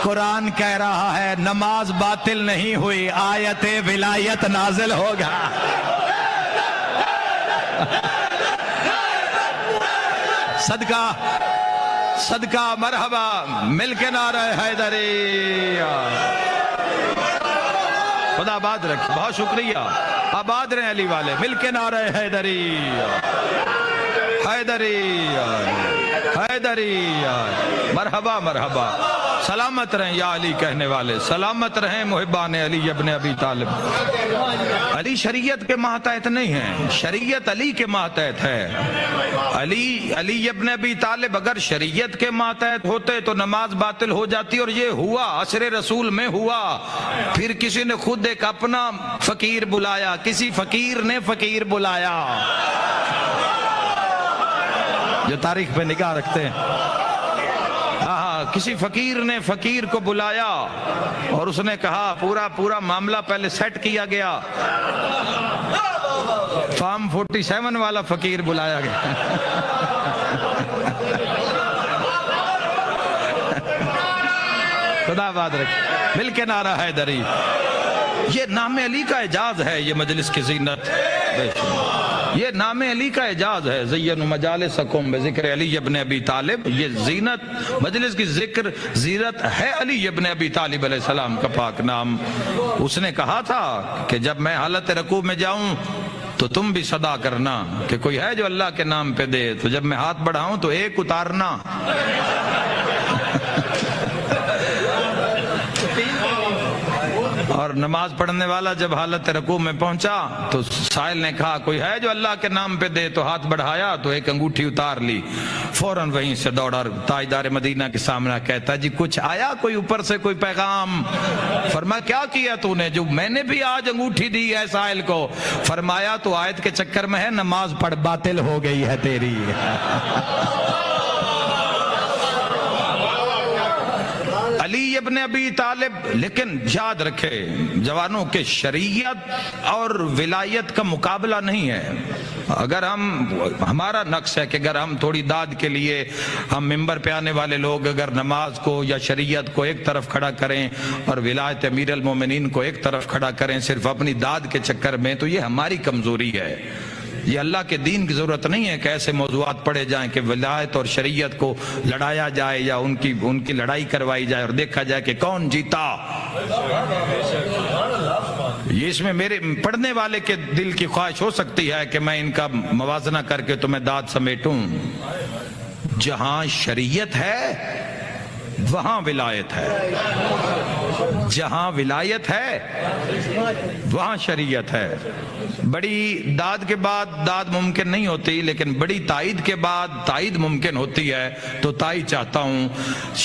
قرآن کہہ رہا ہے نماز باطل نہیں ہوئی، آیت ولایت نازل ہوگا۔ صدقہ صدقہ مرحبا، مل کے نعرہ حیدری۔ خدا آباد رکھے، بہت شکریہ، آباد رہے علی والے، مل کے نعرہ حیدری حیدری حیدری، مرحبا مرحبا، سلامت رہیں یا علی کہنے والے، سلامت رہیں محبان علی ابن ابی طالب۔ علی شریعت کے ماتحت نہیں ہے، شریعت علی کے ماتحت ہے۔ علی ابن ابی طالب اگر شریعت کے ماتحت ہوتے تو نماز باطل ہو جاتی، اور یہ ہوا، عصر رسول میں ہوا۔ پھر کسی نے خود ایک اپنا فقیر بلایا، کسی فقیر نے فقیر بلایا، جو تاریخ پہ نگاہ رکھتے ہیں، کسی فقیر نے فقیر کو بلایا اور اس نے کہا، پورا معاملہ پہلے سیٹ کیا گیا، فارم 47 والا فقیر بلایا گیا۔ خدا آباد رکھے، مل کے نعرہ حیدری۔ یہ نام علی کا اعجاز ہے، یہ مجلس کی زینت، یہ نام علی کا اعجاز ہے۔ زین مجالسکم بذکر علی ابن ابی طالب، یہ زینت مجلس کی ذکر زینت ہے علی ابن ابی طالب علیہ السلام کا پاک نام۔ اس نے کہا تھا کہ جب میں حالت رکوع میں جاؤں تو تم بھی صدا کرنا کہ کوئی ہے جو اللہ کے نام پہ دے، تو جب میں ہاتھ بڑھاؤں تو ایک اتارنا۔ اور نماز پڑھنے والا جب حالت رکوع میں پہنچا تو سائل نے کہا کوئی ہے جو اللہ کے نام پہ دے، تو ہاتھ بڑھایا تو ایک انگوٹھی اتار لی، فوراً وہیں سے دوڑا تاجدار مدینہ کے سامنے کہتا جی کچھ آیا کوئی اوپر سے کوئی پیغام؟ فرمایا کیا کیا تو نے جو میں نے بھی آج انگوٹھی دی ہے سائل کو؟ فرمایا تو آیت کے چکر میں ہے، نماز پڑھ باطل ہو گئی ہے تیری۔ علی ابن ابی طالب، لیکن یاد رکھے جوانوں کے شریعت اور ولایت کا مقابلہ نہیں ہے۔ اگر ہمارا نقص ہے کہ اگر ہم تھوڑی داد کے لیے ہم ممبر پہ آنے والے لوگ اگر نماز کو یا شریعت کو ایک طرف کھڑا کریں اور ولایت امیر المومنین کو ایک طرف کھڑا کریں صرف اپنی داد کے چکر میں، تو یہ ہماری کمزوری ہے۔ یہ اللہ کے دین کی ضرورت نہیں ہے کہ ایسے موضوعات پڑھے جائیں کہ ولایت اور شریعت کو لڑایا جائے یا ان کی لڑائی کروائی جائے اور دیکھا جائے کہ کون جیتا۔ یہ اس میں میرے پڑھنے والے کے دل کی خواہش ہو سکتی ہے کہ میں ان کا موازنہ کر کے تمہیں داد سمیٹوں۔ جہاں شریعت ہے وہاں ولایت ہے، جہاں ولایت ہے وہاں شریعت ہے۔ بڑی داد کے بعد داد ممکن نہیں ہوتی، لیکن بڑی تائید کے بعد تائید ممکن ہوتی ہے، تو تائید چاہتا ہوں۔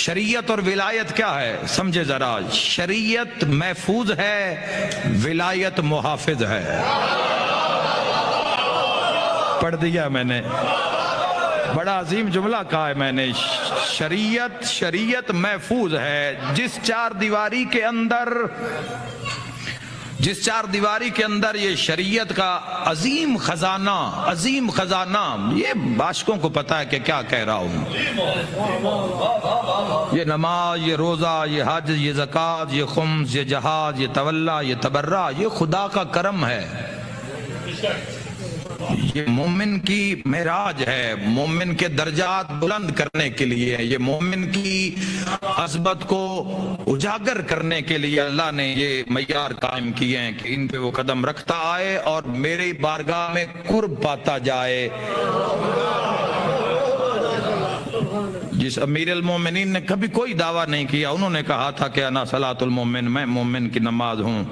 شریعت اور ولایت کیا ہے سمجھے ذرا، شریعت محفوظ ہے، ولایت محافظ ہے۔ پڑھ دیا میں نے، بڑا عظیم جملہ کہا ہے میں نے، شریعت محفوظ ہے۔ جس چار دیواری کے اندر یہ شریعت کا عظیم خزانہ، یہ عاشقوں کو پتا ہے کہ کیا کہہ رہا ہوں۔ یہ نماز، یہ روزہ، یہ حج، یہ زکوٰۃ، یہ خمس، یہ جہاد، یہ تولا، یہ تبرع، یہ خدا کا کرم ہے۔ یہ مومن کی معراج ہے، مومن کے درجات بلند کرنے کے لیے، یہ مومن کی عظمت کو اجاگر کرنے کے لیے اللہ نے یہ معیار قائم کیے ہیں کہ ان پہ وہ قدم رکھتا آئے اور میری بارگاہ میں قرب پاتا جائے۔ جس امیر المومنین نے کبھی کوئی دعویٰ نہیں کیا، انہوں نے کہا تھا کہ انا صلاۃ المومن، میں مومن کی نماز ہوں۔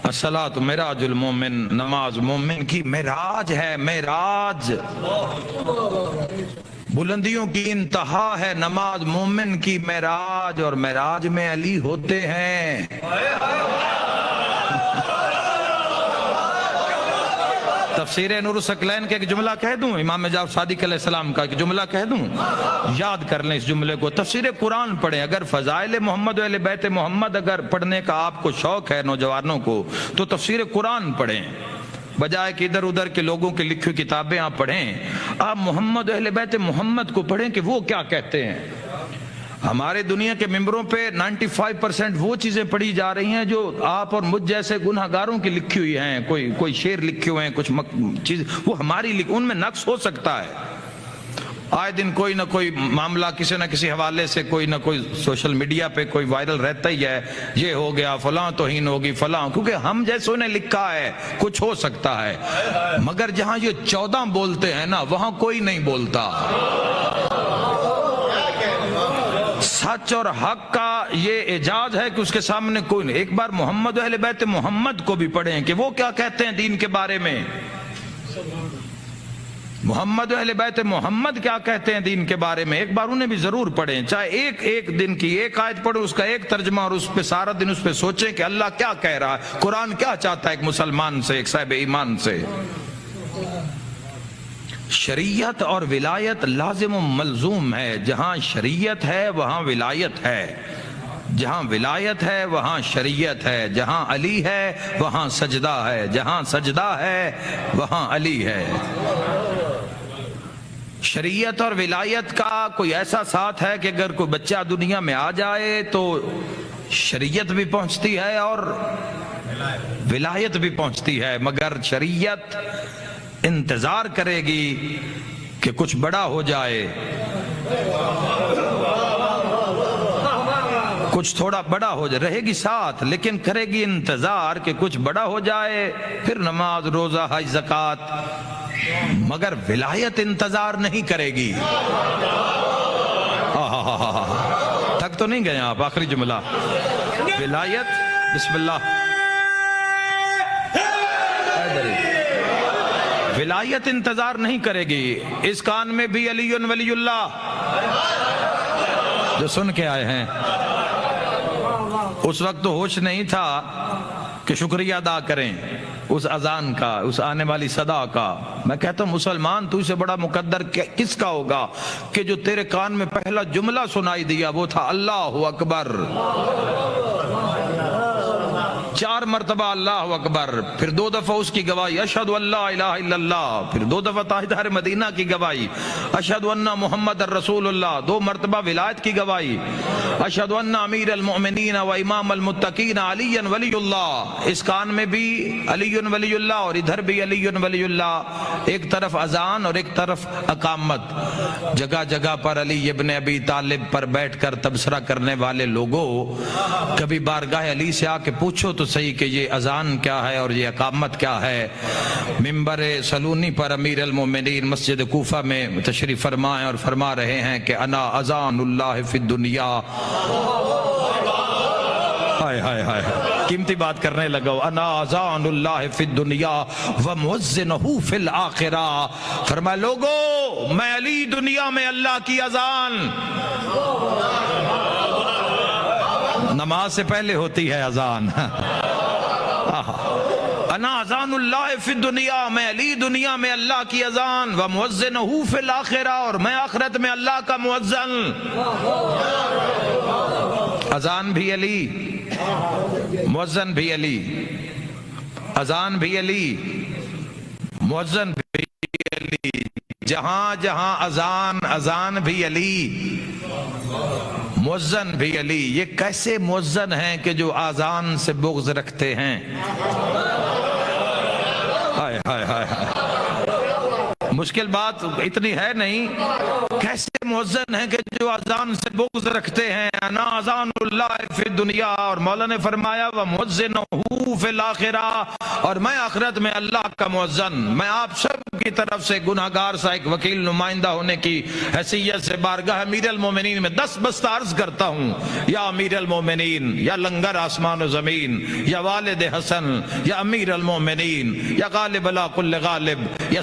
الصلاۃ معراج المومن، نماز مومن کی معراج ہے، معراج بلندیوں کی انتہا ہے، نماز مومن کی معراج، اور معراج میں علی ہوتے ہیں۔ تفسیر نور الثقلین کا ایک جملہ کہہ دوں، امام جعفر صادق علیہ السلام کا ایک جملہ کہہ دوں، یاد کر لیں اس جملے کو. تفسیر قرآن پڑھیں. اگر فضائل محمد و اہل بیت محمد اگر پڑھنے کا آپ کو شوق ہے نوجوانوں کو تو تفسیر قرآن پڑھیں، بجائے کہ ادھر ادھر کے لوگوں کی لکھی ہوئی کتابیں آپ پڑھیں. آپ محمد و اہل بیت محمد کو پڑھیں کہ وہ کیا کہتے ہیں. ہمارے دنیا کے ممبروں پہ 95% وہ چیزیں پڑھی جا رہی ہیں جو آپ اور مجھ جیسے گناہ گاروں کی لکھی ہوئی ہیں. کوئی شعر لکھے ہوئے ہیں، کچھ چیز وہ ہماری ان میں نقص ہو سکتا ہے. آئے دن کوئی نہ کوئی معاملہ کسی نہ کسی حوالے سے کوئی نہ کوئی سوشل میڈیا پہ کوئی وائرل رہتا ہی ہے، یہ ہو گیا فلاں توہین ہوگی فلاں، کیونکہ ہم جیسوں نے لکھا ہے کچھ ہو سکتا ہے. مگر جہاں یہ 14 بولتے ہیں نا وہاں کوئی نہیں بولتا. سچ اور حق کا یہ اعجاز ہے کہ اس کے سامنے کوئی نہیں. ایک بار محمد و اہل بیت محمد کو بھی پڑھیں کہ وہ کیا کہتے ہیں دین کے بارے میں. محمد و اہل بیت محمد کیا کہتے ہیں دین کے بارے میں، ایک بار انہیں بھی ضرور پڑھیں. چاہے ایک دن کی ایک آیت پڑھیں، اس کا ایک ترجمہ، اور اس پہ سارا دن اس پہ سوچیں کہ اللہ کیا کہہ رہا ہے، قرآن کیا چاہتا ہے ایک مسلمان سے، ایک صاحب ایمان سے. شریعت اور ولایت لازم و ملزوم ہے. جہاں شریعت ہے وہاں ولایت ہے، جہاں ولایت ہے وہاں شریعت ہے، جہاں علی ہے وہاں سجدہ ہے، جہاں سجدہ ہے وہاں علی ہے. شریعت اور ولایت کا کوئی ایسا ساتھ ہے کہ اگر کوئی بچہ دنیا میں آ جائے تو شریعت بھی پہنچتی ہے اور ولایت بھی پہنچتی ہے. مگر شریعت انتظار کرے گی کہ کچھ بڑا ہو جائے، کچھ تھوڑا بڑا ہو جائے، رہے گی ساتھ لیکن کرے گی انتظار کہ کچھ بڑا ہو جائے، پھر نماز روزہ حج زکوٰۃ. مگر ولایت انتظار نہیں کرے گی. تک تو نہیں گئے آپ. آخری جملہ ولایت، بسم اللہ، ولایت انتظار نہیں کرے گی. اس کان میں بھی علی ولی اللہ جو سن کے آئے ہیں. اس وقت تو ہوش نہیں تھا کہ شکریہ ادا کریں اس اذان کا، اس آنے والی صدا کا. میں کہتا ہوں مسلمان تو اسے بڑا مقدر کس کا ہوگا کہ جو تیرے کان میں پہلا جملہ سنائی دیا وہ تھا اللہ اکبر. 4 مرتبہ اللہ اکبر، پھر 2 دفعہ اس کی گواہی اشہد ان لا الہ الا اللہ، پھر 2 دفعہ تاجدار مدینہ کی گواہی اشہد ان محمد الرسول اللہ، 2 مرتبہ ولایت کی گواہی اشہد ان امیر المؤمنین و امام المتقین علی ولی اللہ. اس کان میں بھی علی ولی اللہ اور ادھر بھی علی ولی اللہ. ایک طرف اذان اور ایک طرف اقامت. جگہ جگہ پر علی ابن ابی طالب پر بیٹھ کر تبصرہ کرنے والے لوگوں، کبھی بارگاہ علی سے آ کے پوچھو تو صحیح کہ یہ اذان کیا ہے اور یہ اقامت کیا ہے. ممبر سلونی پر امیر المومنین مسجد کوفہ میں تشریف فرمائے اور فرما رہے ہیں کہ انا اذان اللہ فی الدنیا. ہائے ہائے ہائے، قیمتی بات کرنے لگا. انا اذان اللہ فی الدنیا ومؤذنہ فی الآخرہ. فرمایا لوگو میں علی دنیا میں اللہ کی اذان. نماز سے پہلے ہوتی ہے اذان. انا اذان اللہ فی الدنیا، میں علی دنیا میں اللہ کی اذان، ومؤذنہ فی الآخرہ، اور میں آخرت میں اللہ کا مؤذن. اذان بھی علی، مؤذن بھی علی، اذان بھی علی، مؤذن بھی علی. جہاں جہاں اذان، اذان بھی علی، مؤذن بھی علی. یہ کیسے مؤذن ہیں کہ جو اذان سے بغض رکھتے ہیں. ہائے ہائے ہائے، مشکل بات اتنی ہے نہیں. کیسے مؤذن ہیں کہ جو اذان سے بغض رکھتے ہیں. انا اذان اللہ فی الدنیا، اور مولا نے فرمایا ومؤذنہ فی الآخرہ، اور میں آخرت میں اللہ کا مؤذن. میں آپ سب کی طرف سے گناہگار سا ایک وکیل نمائندہ ہونے کی حیثیت سے بارگاہ امیر المومنین میں دست عرض کرتا ہوں، یا امیر المومنین، یا لنگر آسمان و زمین، یا والد حسن، یا امیر المومنین، یا غالب لا کل غالب، یا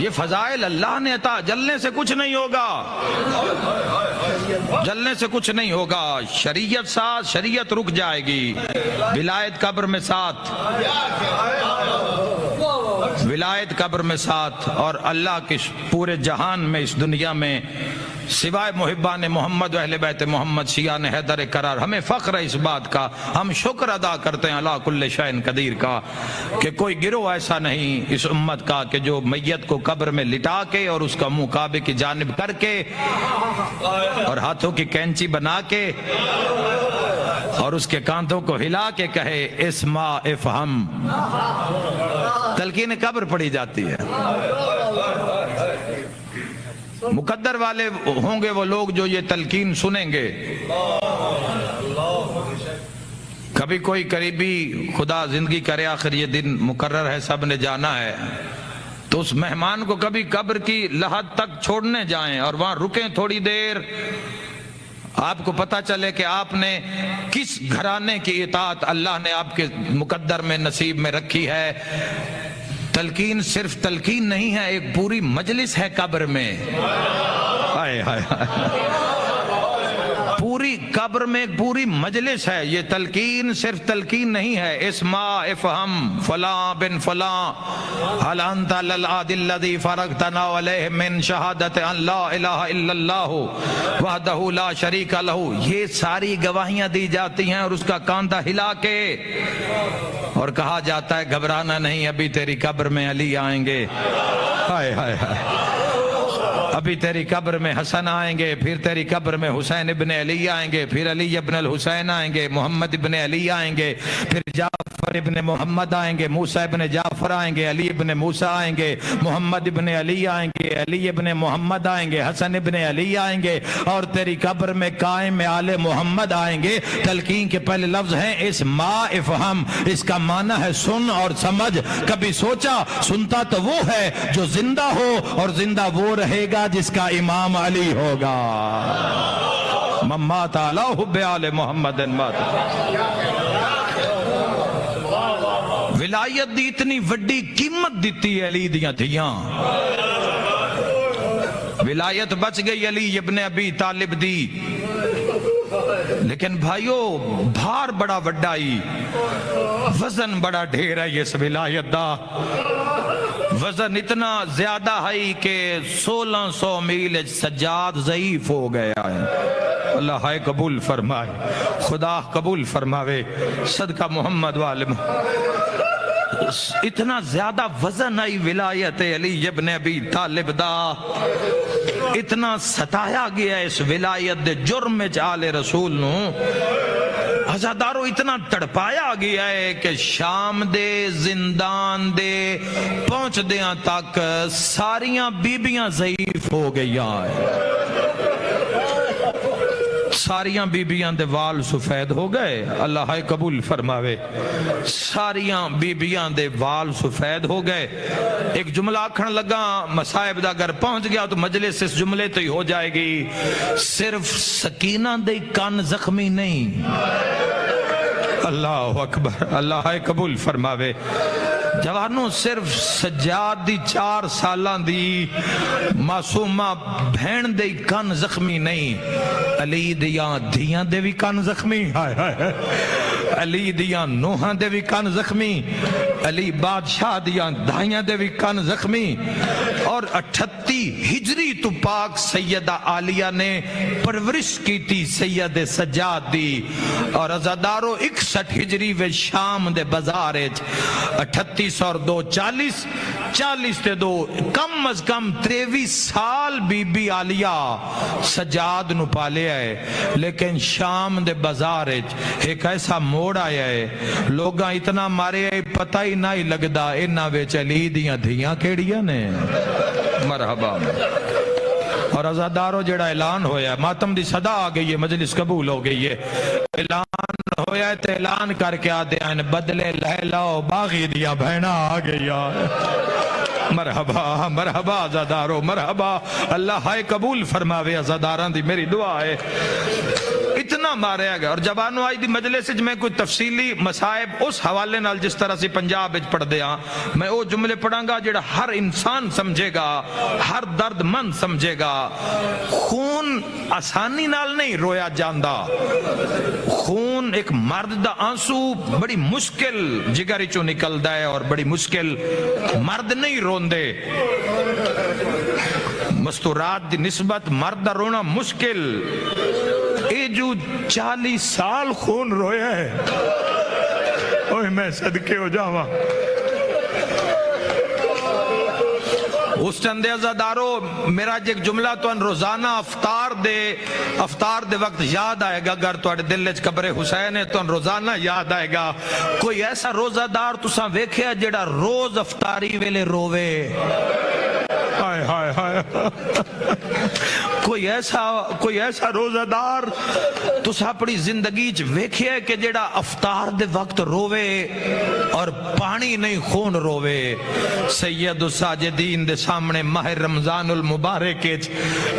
یہ فضائل اللہ نے عطا، جلنے سے کچھ نہیں ہوگا، جلنے سے کچھ نہیں ہوگا۔ شریعت ساتھ، شریعت رک جائے گی، ولایت قبر میں ساتھ، ولایت قبر میں ساتھ، اور اللہ کے پورے جہان میں، اس دنیا میں سوائے محبان محمد و اہل بیت محمد شیعان حیدر کرار ہمیں فخر ہے اس بات کا، ہم شکر ادا کرتے ہیں اللہ کل شیء قدیر کا کہ کوئی گروہ ایسا نہیں اس امت کا کہ جو میت کو قبر میں لٹا کے اور اس کا منہ کعبے کی جانب کر کے اور ہاتھوں کی کینچی بنا کے اور اس کے کاندھوں کو ہلا کے کہے اسما افہم، تلقین قبر پڑھی جاتی ہے۔ مقدر والے ہوں گے وہ لوگ جو یہ تلقین سنیں گے۔ کبھی کوئی قریبی، خدا زندگی کرے آخر یہ دن مقرر ہے، سب نے جانا ہے، تو اس مہمان کو کبھی قبر کی لحد تک چھوڑنے جائیں اور وہاں رکیں تھوڑی دیر، آپ کو پتا چلے کہ آپ نے کس گھرانے کی اطاعت اللہ نے آپ کے مقدر میں نصیب میں رکھی ہے۔ تلقین صرف تلقین نہیں ہے، ایک پوری مجلس ہے قبر میں، ہائے ہائے پوری قبر میں ایک پوری مجلس ہے۔ یہ تلقین صرف تلقین نہیں ہے، اسما افہم فلاں بن فلاں هل انت للعاد الذي فرغتنا عليه من شہادت ان لا الہ الا اللہ وحدہ لا شریک لہ، یہ ساری گواہیاں دی جاتی ہیں اور اس کا کاندھا ہلا کے اور کہا جاتا ہے گھبرانا نہیں، ابھی تیری قبر میں علی آئیں گے، ہائے ہائے ہائے ابھی تیری قبر میں حسن آئیں گے، پھر تیری قبر میں حسین ابن علی آئیں گے، پھر علی ابن الحسین آئیں گے، محمد ابن علی آئیں گے، پھر جعفر ابن محمد آئیں گے، موسیٰ ابن جعفر آئیں گے، علی ابن موسیٰ آئیں گے، محمد ابن علی آئیں گے، علی ابن محمد آئیں گے، حسن ابن علی آئیں گے، اور تیری قبر میں قائم آل محمد آئیں گے۔ تلقین کے پہلے لفظ ہیں اسما افہم، اس کا معنی ہے سن اور سمجھ۔ کبھی سوچا سنتا تو وہ ہے جو زندہ ہو، اور زندہ وہ رہے گا جس کا امام علی ہوگا۔ مات علی حب آل محمد مات۔ ولایت دی اتنی وڈی قیمت دیتی ہے علی دیاں دھیاں، ولایت بچ گئی علی ابن ابی طالب دی، لیکن بھائیو بھار بڑا وڈائی، وزن بڑا ڈھیر ہے اس ولایت دا، وزن اتنا زیادہ ہے کہ 1600 میل سجاد ضعیف ہو گیا ہے۔ اللہ ہائے قبول فرمائے، خدا قبول فرماوے، صدقہ محمد والم۔ اتنا زیادہ وزن ہے ولایت علی ابن ابی طالب دا، اتنا ستایا گیا اس ولایت دے جرم آل رسول نو، عزادارو اتنا تڑپایا گیا ہے کہ شام دے زندان دے پہنچ دیاں تک ساریاں بیبیاں ضعیف ہو گیا ہے، ساریاں بیبیاں دے وال سفید ہو گئے، اللہ ہائے قبول فرماوے، ساریاں بیبیاں دے وال سفید ہو گئے۔ ایک جملہ آکھن لگا مصائب دا اگر پہنچ گیا تو مجلس اس جملے تو ہی ہو جائے گی، صرف سکینہ دے کان زخمی نہیں، اللہ اکبر، اللہ ہائے قبول فرماوے۔ جوانوں صرف سجاد دی 4 سالاں دی معصومہ بہن دے کان زخمی نہیں، علی دیاں دھیاں دے بھی کان زخمی، علی دیاں نوحاں دے بھی کان زخمی، علی بادشاہ دیاں دھائیاں دے بھی کان زخمی، اور 38 ہجری تو پاک سیدہ عالیہ نے پرورش کی تھی سید سجاد دی، اور عزادارو 61 ہجری و شام دے بازارج 38 اور 2 40 40 تے 2 کم از کم 23 سال بی بی عالیہ سجاد نو پالے آئے، لیکن شام دے بازارج ایک ایسا موڑ آیا ہے، لوگاں اتنا مارے آئے پتہ ہی نہیں لگدا انہاں وچ علی دیاں دھیاں کیڑیاں نے، مرحبا۔ اور عزادارو جڑا اعلان ہویا ہے، ماتم دی صدا آ گئی ہے، مجلس قبول ہو گئی ہے، اعلان ہویا ہے تے اعلان کر کے آدھے ہیں بدلے لیلا و باغی دیا بہنا آ گیا ہے، مرحبا مرحبا عزادارو مرحبا، اللہ ہائے قبول فرماوے عزاداران دی میری دعا ہے۔ اتنا ماریا گیا. اور جبانو آج دی مجلس میں کوئی تفصیلی مصائب اس حوالے نال جس طرح سے پنجاب وچ پڑھ دیا میں وہ جملے پڑھاں گا جڑا ہر انسان سمجھے گا, ہر درد مند سمجھے گا. خون آسانی نال نہیں رویا جاندا, خون ایک مرد دا آنسو بڑی مشکل جگر چوں نکلدا ہے اور بڑی مشکل مرد نہیں روندے. مستورات دی نسبت مرد دا رونا مشکل. اے جو 40 سال خون رویا ہے, اوہ میں صدقے ہو جاواں. اس چندے عزادارو میرا ایک جملہ تو ان روزانہ افطار دے وقت یاد آئے گا. اگر تو دل وچ قبر حسین ہے تو ان روزانہ یاد آئے گا. کوئی ایسا روزہ دار تساں ویکھیا جڑا روز افطاری ویلے رووے؟ ہائے ہائے ہائے. کوئی ایسا روزہ دار تساں اپنی زندگی چ ویکھیا کہ جڑا افطار دے وقت رووے اور پانی نہیں خون رووے؟ سید الساجدین دے سامنے ماہ رمضان المبارک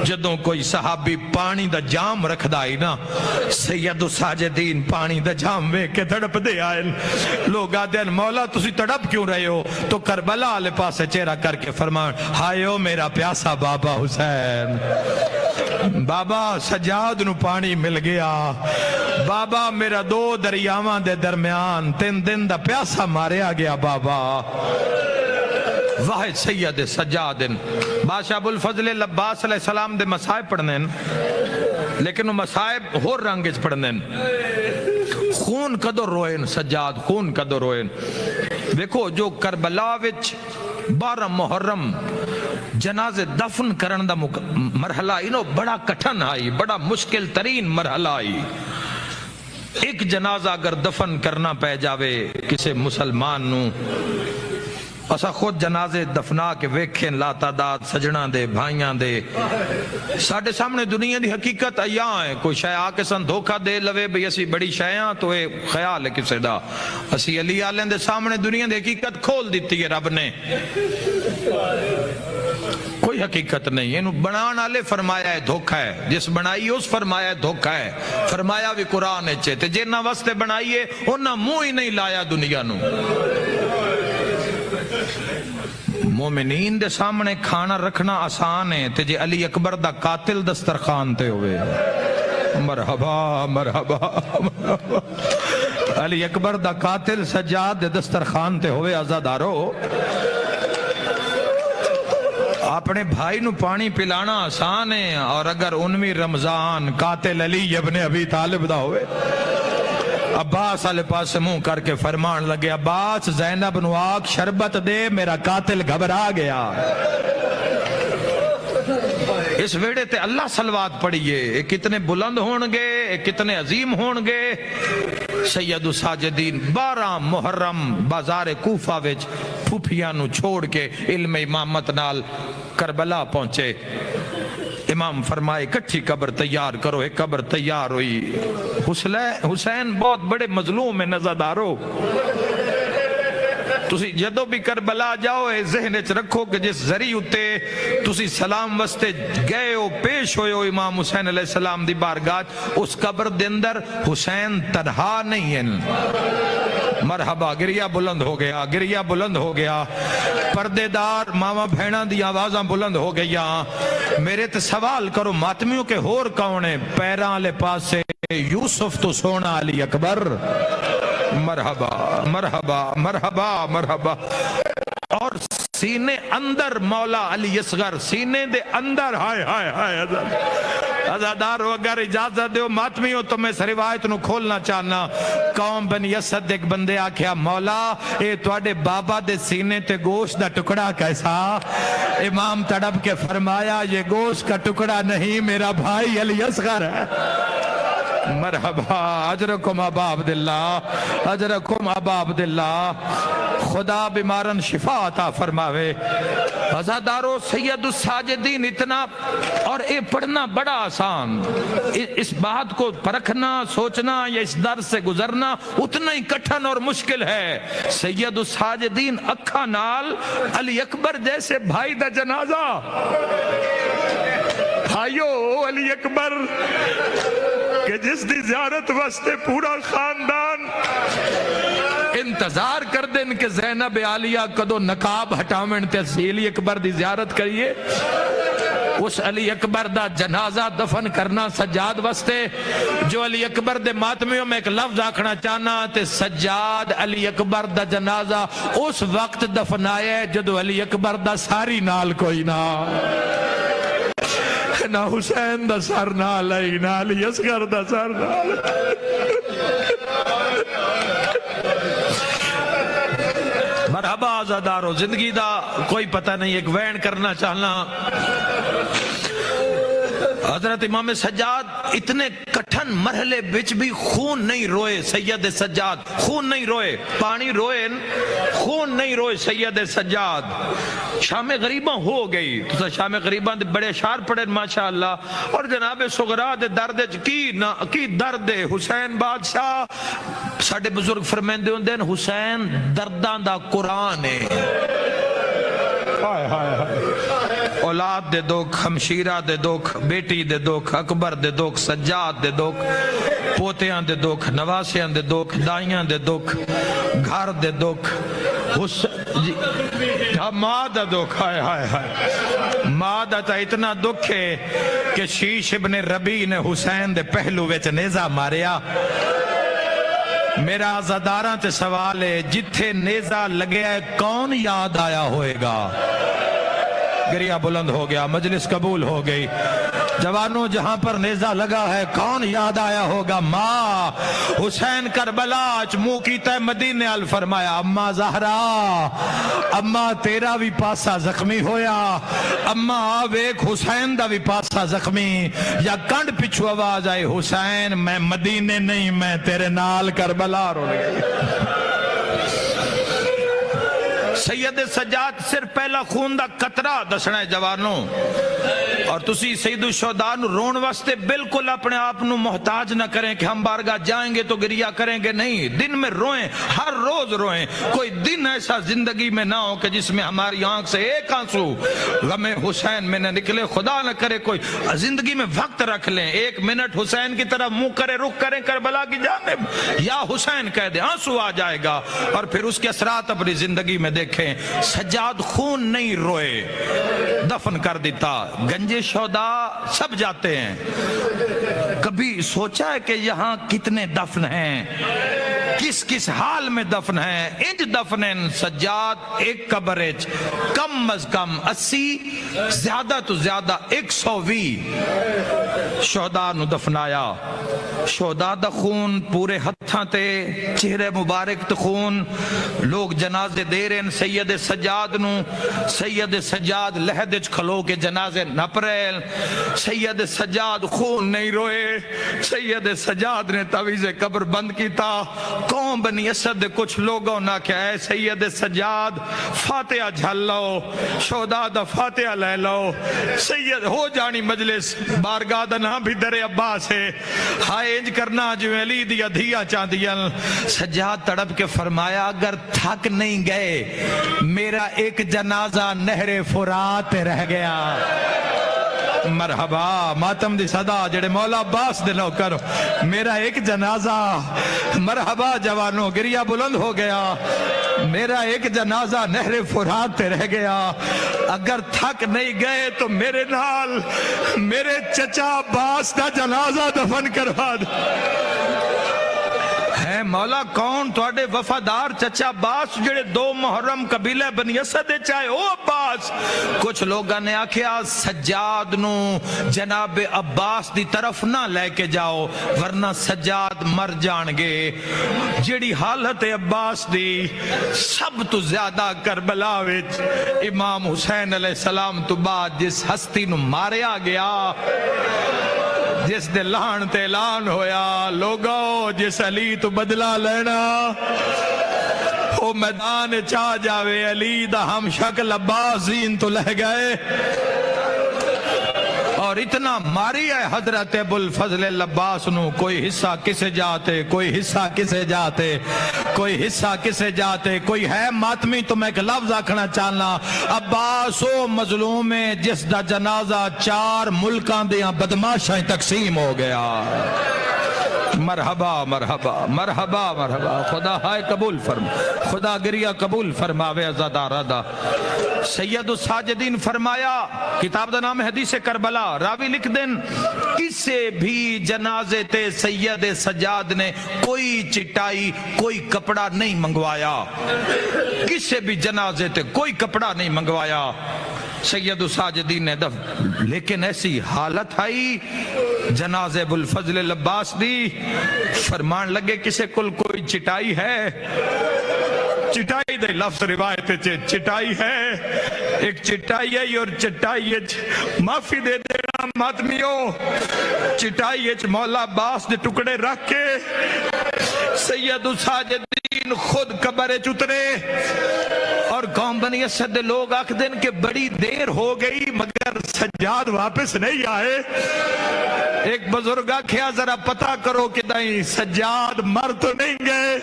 جدوں کوئی صحابی پانی دا جام رکھدا ہی نا, سید الساجدین پانی دا جام ویکھ کے تڑپ دے آئے. لوگ آدھے مولا تسی تڑپ کیوں رہے ہو؟ تو کربلا والے پاسے چہرہ کر کے فرمان, ہائیو میرا پیاسا بابا حسین, بابا سجاد نو پانی مل گیا, بابا میرا 2 دریاواں دے درمیان 3 دن دا پیاسا ماریا گیا بابا. واحد سید سجاد. بادشاہ ابو الفضل العباس علیہ السلام دے مسائب پڑھنے لیکن وہ مسائب ہور رنگ وچ پڑھنے. خون کدو روئن سجاد, خون کدو روئن. دیکھو جو کربلا وچ 12 محرم جنازے دفن کرن دا مرحلہ انہوں بڑا کٹھن آئی, بڑا مشکل ترین مرحلہ آئی. ایک جنازہ اگر دفن کرنا پہ جاوے کسے مسلمان نو, اسا خود جنازے دفنا کے ویکھیں لا تعداد سجنہ دے بھائیاں دے ساڑھے سامنے دنیا دی حقیقت ایاں ہے. کوئی شے آکے سن دھوکہ دے لوے بھئی اسی بڑی شیاں تو اے خیال ہے کسے دا. اسی علی آلین دے سامنے دنیا دی حقیقت کھول دیتی ہے رب نے, کوئی حقیقت نہیں. انہوں بنان آلے فرمایا ہے دھوکہ ہے, جس بنائی اس فرمایا ہے دھوکہ ہے. فرمایا بھی قرآن اچھے تے جنہ واسطے بنائیے انہاں منہ ہی نہیں لایا دنیا نو. مومنین دے سامنے کھانا رکھنا آسان ہے تے جے علی اکبر دا قاتل دسترخوان تے ہوئے. مرحبا مرحبا مرحبا. علی اکبر دا قاتل سجاد دے دسترخوان تے ہوئے. آزادارو اپنے بھائی نو پانی پلانا آسان ہے, اور اگر 19 رمضان قاتل علی ابن ابی طالب دا ہوئے. عباس علیہ پاس منہ کر کے فرمان لگے, عباس زینب نو آگ شربت دے, میرا قاتل گھبرا گیا. اس ویڑے تے اللہ صلوات پڑھئیے, کتنے بلند ہونگے, کتنے عظیم ہونگے. سید الساجدین 12 محرم بازار کوفہ وچ پھوپھیاں نو چھوڑ کے علم امامت نال کربلا پہنچے. امام فرمائے کٹھی قبر تیار کرو. ایک قبر تیار ہوئی. حسین بہت بڑے مظلوم ہیں نزادارو. تسی جدو بھی کربلا جاؤ اے ذہن وچ رکھو کہ جس ذریعے اتے تسی سلام واسطے گئے ہو, پیش ہوئے ہو امام حسین علیہ السلام دی بارگاہ, اس قبر دے اندر حسین تنہا نہیں ہیں. مرحبا. گریہ بلند ہو گیا, گریہ بلند ہو گیا. پردے دار ماما بھیڑاں دی آوازاں بلند ہو گیا. میرے تے سوال کرو ماتمیوں کے ہور کونے, پیراں لے پاسے یوسف تو سونا علی اکبر. مرحبا مرحبا مرحبا مرحبا. اور سینے اندر مولا علی اصغر, سینے دے اندر. ہائے ہائے ہائے. عزادارو اگر اجازت دیو ماتمیوں تو میں اس روایت نو کھولنا چاہنا. قوم بنی اسد ایک بندے آکھیا, مولا اے تواڈے بابا دے سینے تے گوشت دا ٹکڑا کیسا؟ امام تڑپ کے فرمایا, یہ گوشت کا ٹکڑا نہیں, میرا بھائی علی اصغر ہے. مرحبا. اجرکم ابا عبداللہ, اجرکم ابا عبداللہ. خدا بیمارن شفا عطا فرماوے. عزادارو سید الساجدین اتنا, اور اے پڑھنا بڑا آسان, اس بات کو پرکھنا سوچنا یا اس در سے گزرنا اتنا ہی کٹھن اور مشکل ہے. سید الساجدین اکھا نال علی اکبر جیسے بھائی دا جنازہ. بھائیو علی اکبر کہ جس دی زیارت واسطے پورا خاندان انتظار کر دیں کہ زینب عالیہ کدو نقاب ہٹاویں تے علی اکبر دی زیارت کریے. اس علی اکبر دا جنازہ دفن کرنا سجاد واسطے. جو علی اکبر دے ماتمیوں میں ایک لفظ آکھنا چاہنا تے سجاد علی اکبر دا جنازہ اس وقت دفنایا ہے جدو علی اکبر دا ساری نال کوئی نہ حسین دا سر نال ہے نہ علی اصغر دا سر نال. مرحبا آزادارو. زندگی دا کوئی پتہ نہیں. ایک وین کرنا چاہنا. حضرت امام سجاد اتنے کٹھن مرحلے بچ بھی خون نہیں روئے. سید سجاد خون نہیں روئے. پانی روئے خون نہیں روئے. سید سجاد شام غریباں ہو گئی تو شام غریباں دے بڑے اشعار پڑھے ماشاءاللہ. اور جناب صغرا دے درد کی درد حسین بادشاہ. ساڈے بزرگ فرمیندے ہوندے ہیں حسین درداں دا قرآن ہے. اولاد دے دکھ، ہمشیرہ دے دکھ، بیٹی دے دکھ، اکبر دے دکھ، سجاد دے دکھ، پوتیاں دے دکھ، نواسیاں دے دکھ، دائیاں دے دکھ، گھر دے دکھ، ماں دا دکھ. ہائے ہائے ہائے. ماں دا تا اتنا دکھ ہے کہ شیش ابن ربی نے حسین دے پہلو وچ نیزہ ماریا. میرا آزاداراں تے سوال ہے جتھے نیزہ لگیا ہے کون یاد آیا ہوئے گا؟ گریہ بلند ہو گیا. مجلس قبول ہو گئی. جوانوں جہاں پر نیزہ لگا ہے کون یاد آیا ہوگا؟ ماں. حسین کربلا منہ کیتا ہے مدینے ال فرمایا اما زہرا اما تیرا بھی پاسا زخمی ہویا. اما ویک حسین دا بھی پاسا زخمی. یا کنڈ پچھو آواز آئی حسین میں مدینے نہیں میں تیرے نال کربلا رو لگی. سید سجاد صرف پہلا خون دا قطرہ دسنا ہے جوانوں. اور تسی سید الشہداء نو رون واسطے بالکل اپنے آپ نو محتاج نہ کریں کہ ہم بارگاہ جائیں گے تو گریہ کریں گے. نہیں، دن میں روئیں، ہر روز روئیں. کوئی دن ایسا زندگی میں نہ ہو کہ جس میں ہماری آنکھ سے ایک آنسو غم حسین میں نہ نکلے. خدا نہ کرے کوئی زندگی میں وقت رکھ لیں. 1 منٹ حسین کی طرف منہ کرے رخ کریں کربلا کی جانب یا حسین کہہ دیں آنسو آ جائے گا. اور پھر اس کے اثرات اپنی زندگی میں دیکھیں. سجاد خون نہیں روئے، دفن کر دیتا. گنج شہداء سب جاتے ہیں. کبھی سوچا ہے کہ یہاں کتنے دفن ہیں، کس کس حال میں دفن ہیں؟ انج دفن ہیں سجاد ایک قبرچ کم از کم 80 زیادہ تو زیادہ 120 شہداء نو دفنایا. شہداء دا خون پورے ہتھاں تے، چہرے مبارک تے خون. لوگ جنازے دے رہے ہیں سید سجاد نو. سید سجاد لہدچ کھلو کے جنازے نہ پڑھے. سید سجاد خون نہیں روئے. سید سجاد نے تعویذ قبر بند کیتا. قوم بنی اسد کچھ لوگوں نہ کہ اے سید سجاد فاتحہ جھل لو، شہداء دا فاتحہ لے لو. سید ہو جانی مجلس بارگاہ دا نام بھی در عباس ہے. ہائے انج کرنا جو علی دیا دھیا چاندیاں. سجاد تڑپ کے فرمایا اگر تھک نہیں گئے میرا ایک جنازہ نہر فرات رہ گیا. مرحبا ماتم دی صدا جڑے مولا عباس دے نوکر. میرا ایک جنازہ. مرحبا جوانوں گریہ بلند ہو گیا. میرا ایک جنازہ نہر فرات تے رہ گیا. اگر تھک نہیں گئے تو میرے نال میرے چچا عباس دا جنازہ دفن کروا دے. ہے مولا کون تواڈے وفادار چچا عباس جڑے 2 محرم قبیلہ بنی اسد چاہے او عباس. کچھ لوگاں نے آکھیا سجاد نو جناب عباس دی طرف نہ لے کے جاؤ ورنہ سجاد مر جان گے. جڑی حالت عباس دی سب تو زیادہ کربلا وچ امام حسین علیہ السلام تو بعد جس ہستی نو ماریا گیا، جس دے لان تے اعلان ہویا لوگو جس علی تو بدلہ لینا او میدان چاہ جاوے. علی دا ہم شکل عباس زین تو لہ گئے. اور اتنا ماری ہے حضرت ابو الفضل عباس نو. کوئی حصہ کسے جاتے، کوئی حصہ کسے جاتے، کوئی حصہ کسے جاتے. کوئی ہے ماتمی تو میں ایک لفظ آکھنا چاہنا. عباس او مظلوم ہے جس دا جنازہ 4 ملکاں دیاں بدماشاں تقسیم ہو گیا. مرحبا مرحبا مرحبا مرحبا خدا ہائے قبول فرما، خدا گریہ قبول فرماوے عزادارہ دا۔ سید الساجدین فرمایا، کتاب دا نام ہے حدیث کربلا، راوی لکھ دن کسے بھی جنازے تے سید سجاد نے کوئی چٹائی کوئی کپڑا نہیں منگوایا، کسے بھی جنازے تے کوئی کپڑا نہیں منگوایا سید الساجدین نے لیکن ایسی حالت آئی جنازے ابوالفضل العباس دی، فرمان لگے کسے کل کوئی چٹائی ہے، چٹائی دے لفظ روایت چٹائی ہے، ایک چٹائی ہے اور چٹائی معافی دے دینا ماتمیوں، چٹائی مولا عباس دے ٹکڑے رکھ کے سید الساجدین خود قبر اترے اور قوم بنی اسد دے لوگ آکھ دن کہ بڑی دیر ہو گئی مگر سجاد واپس نہیں آئے۔ ایک بزرگا کیا ذرا پتہ کرو کہ نہیں سجاد مر تو نہیں گئے،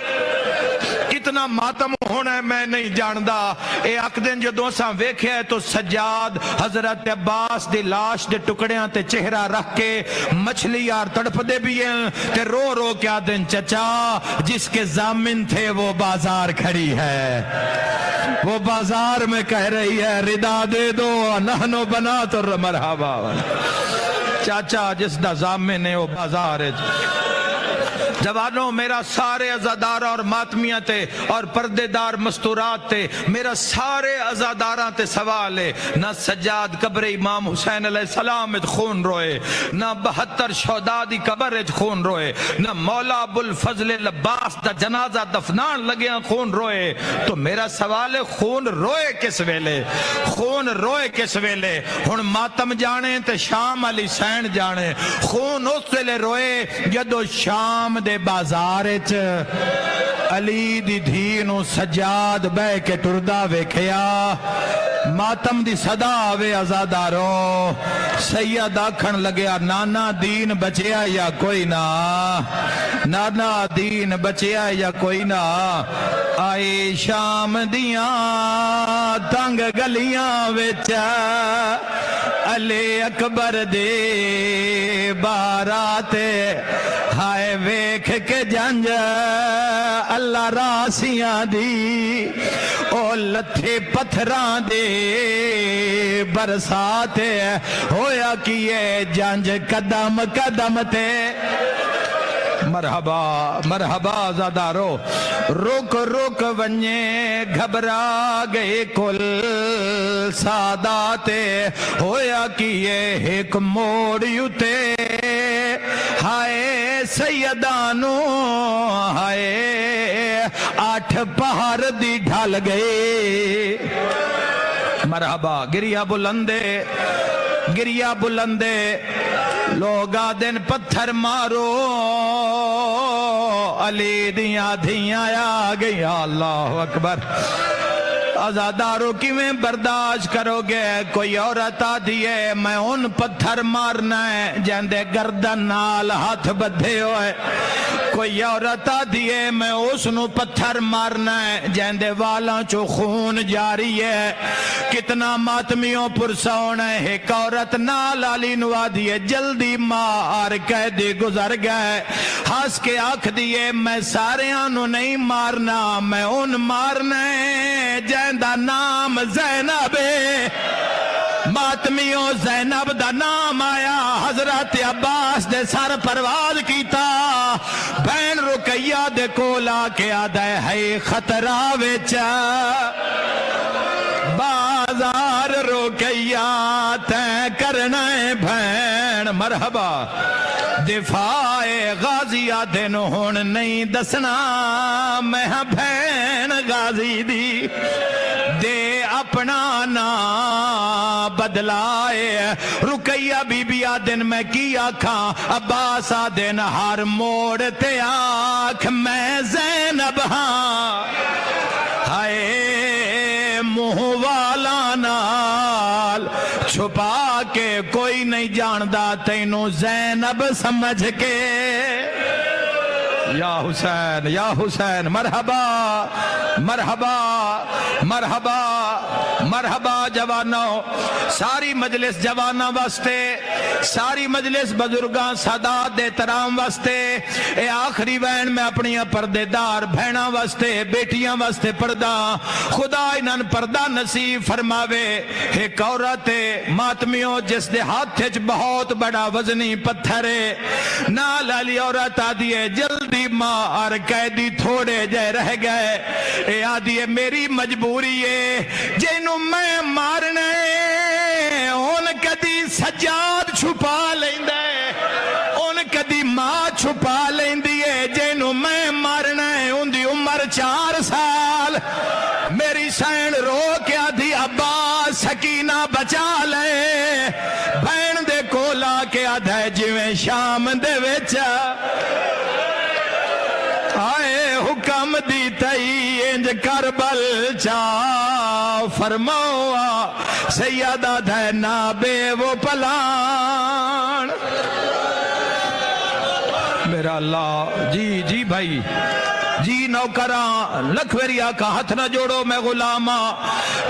کتنا ماتم ہونا ہے میں نہیں جاندہ۔ اے آکھ دن جو دوساں ویکھے ہے تو سجاد حضرت عباس دی لاش دے ٹکڑیاں تے چہرہ رکھ کے مچھلی یار تڑپ دے بھی ہیں تے رو رو کیا دن چچا جس کے ضامن تھے وہ بازار کھڑی ہے، وہ بازار میں کہہ رہی ہے ردا دے دو نحنو بنا تو مرحبا، چاچا جس دا ضامن ہے وہ بازار ہے۔ جوانوں میرا سارے عزادار اور ماتمیاں تے اور پردے دار مستورات تے میرا سارے عزاداراں تے سوال ہے، نہ سجاد قبر امام حسین علیہ السلام اچ خون روئے، نہ 72 شہداء دی قبر اچ خون روئے، نہ مولا ابوالفضل العباس دا جنازہ دفنان لگیاں خون روئے، تو میرا سوال ہے خون روئے کس ویلے، خون روئے کس ویلے؟ ہن ماتم جانے تے شام علی سین جانے، خون اس ویلے روئے جدو شام دے بازار اچ علی دی دھینو سجاد بے کے ٹردہ ویکھیا، ماتم دی صدا آوے عزادارو، سید آکھن لگیا نانا دین بچیا یا کوئی نہ، نانا دین بچیا یا کوئی نہ، آئی شام دیاں تنگ گلیاں وچ علی اکبر دے باراتے ہائے ویکھ کے جنج اللہ راسیاں دی او لتھے پتھران دے برساتے ہویا کیے جنج قدم قدم تے۔ مرحبا مرحبا زادارو، رک رک ونجے گھبرا گئے کل ساداتے ہویا کیے ایک موڑ یوتے ہائے سیدانو، ہائے 8 پہاڑ دی ڈھال گئے۔ مرحبا گریہ بلندے گریہ بلندے لوگا دن پتھر مارو علی دیاں دھیاں آ گیا، اللہ اکبر۔ عزادارو کی میں برداشت کرو گے؟ کوئی عورت آدھی ہے میں ان پتھر مارنا ہے جندے گردن نال ہاتھ بدھے ہوئے، کوئی عورت آدھی ہے میں اس نو پتھر مارنا ہے جندے والاں چو خون جاری ہے۔ کتنا ماتمیوں پرسون ہے، ایک عورت نال علی نو آدھی ہے جلدی مار قیدی گزر گئے، ہنس کے آنکھ دیے میں سارے آنو نہیں مارنا، میں ان مارنا ہے جندہ نام زینب ہے۔ ماتمیوں زینب دا نام آیا، حضرت عباس دے سر پرواز کیتا، بین رقیہ دے کولا کے آدھے ہے خطرہ ویچا، بازار رقیہ تین کرنا ہے بین۔ مرحبا دفاع غازیہ دن ہون نہیں دسنا، میں بین غازی دی دے اپنا نا بدلائے، رقیہ بی بی آدن میں کی آکھاں، عباس آدن ہر موڑ تے آکھ میں زینب ہاں، ہائے منہ والا نال چھپا کے کوئی نہیں جاندہ تینوں زینب سمجھ کے۔ یا حسین یا حسین، مرحبا مرحبا مرحبا مرحبا جوانوں، ساری مجلس جوانوں واسطے ساری مجلس بزرگاں سادات دے احترام واسطے اے آخری وین میں اپنی پردے دار بہنا واسطے بیٹیاں واسطے پردہ خدا انہاں پردہ نصیب فرماوے۔ ایک عورت ماتمیوں جس دے ہاتھ وچ بہت بڑا وزنی پتھر ہے، نال علی عورت آدھی ہے جلدی ماں اور قیدی تھوڑے جے رہ گئے، اے آدھی ہے میری مجبوری ہے جنوں میں مارنا ہے، ان کدی سجاد چھپا لیندے ان کدی ماں چھپا لیندی ہے، جنوں میں مارنا ہے ان دی عمر 4 سال، میری سین رو کے آدھی ابا سکینہ بچا لے، بہن دے کولا کے آدھا جویں شام دے وچ آئے حکم دی تئی انج کربل چا فرماؤ سیدہ دھے نابے وہ پلان۔ میرا اللہ جی بھائی جی نوکران لکھویری آقا ہاتھ نہ جوڑو میں غلاماں،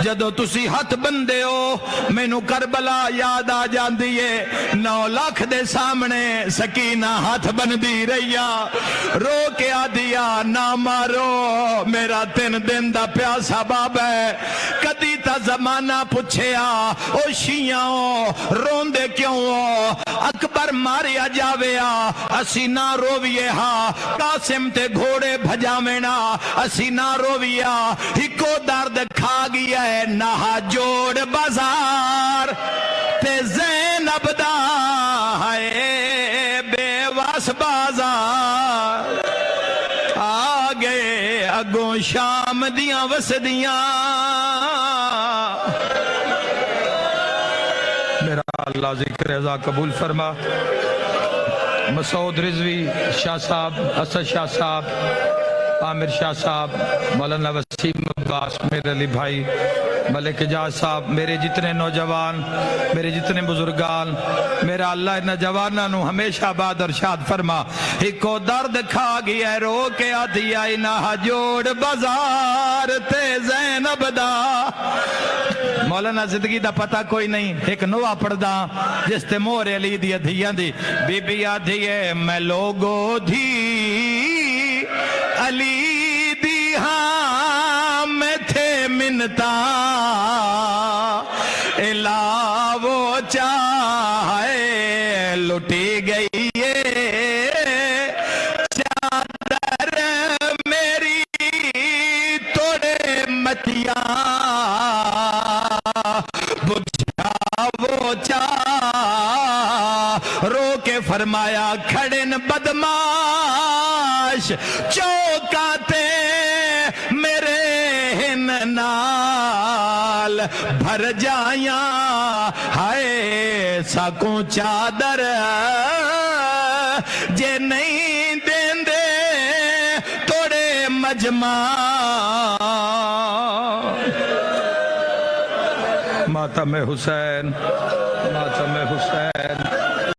جدو تسی ہاتھ بندے ہو مینوں کربلا یاد آ جاندی ہے، 9 لاکھ دے سامنے سکینہ ہاتھ بندی رہیا، رو کے آدیا نہ مارو میرا 3 دن دا پیاسا باب ہے، کدی تا زمانہ پوچھیا او شیعوں روندے کیوں ہو، اکبر ماریا جاویا اسی نہ رویے ہاں، قاسم تے گھوڑے بھجاوینا اسی نہ رویا، ہکو درد کھا گیا ہے نہ جوڑ بازار تے زینب دا ہے بے واس بازار، آگے اگوں شام دیاں وسدیاں۔ میرا اللہ ذکر رضا قبول فرما۔ مسعود رضوی شاہ صاحب، اسد شاہ صاحب، عامر شاہ صاحب، مولانا وسیم عباس، میرے علی بھائی، ملک اجاز صاحب، میرے جتنے نوجوان، میرے جتنے بزرگان، میرا اللہ انہاں جواناں نو ہمیشہ آباد اور شاد فرما۔ ہکو درد کھا گیا ہے رو کے آدھی آئی نہ جوڑ بازار تے زینب دا، مولانا زندگی دا پتہ کوئی نہیں، ایک نوہ پڑھدا جس تے مور علی دی ادھیاں دی، بی بی آدھی ہے میں لوگو دھی علی دی ہاں میں تھے منتا علاوہ چاہے لٹی گئی ہے چادر میری توڑے متیاں بجھاو چاہ رو کے فرمایا کھڑن بدماش چوکاتے میرے ہن نال بھر جائیاں ہائے ساکوں چادر جے نہیں دین دے توڑے مجمع ماتم حسین ماتم حسین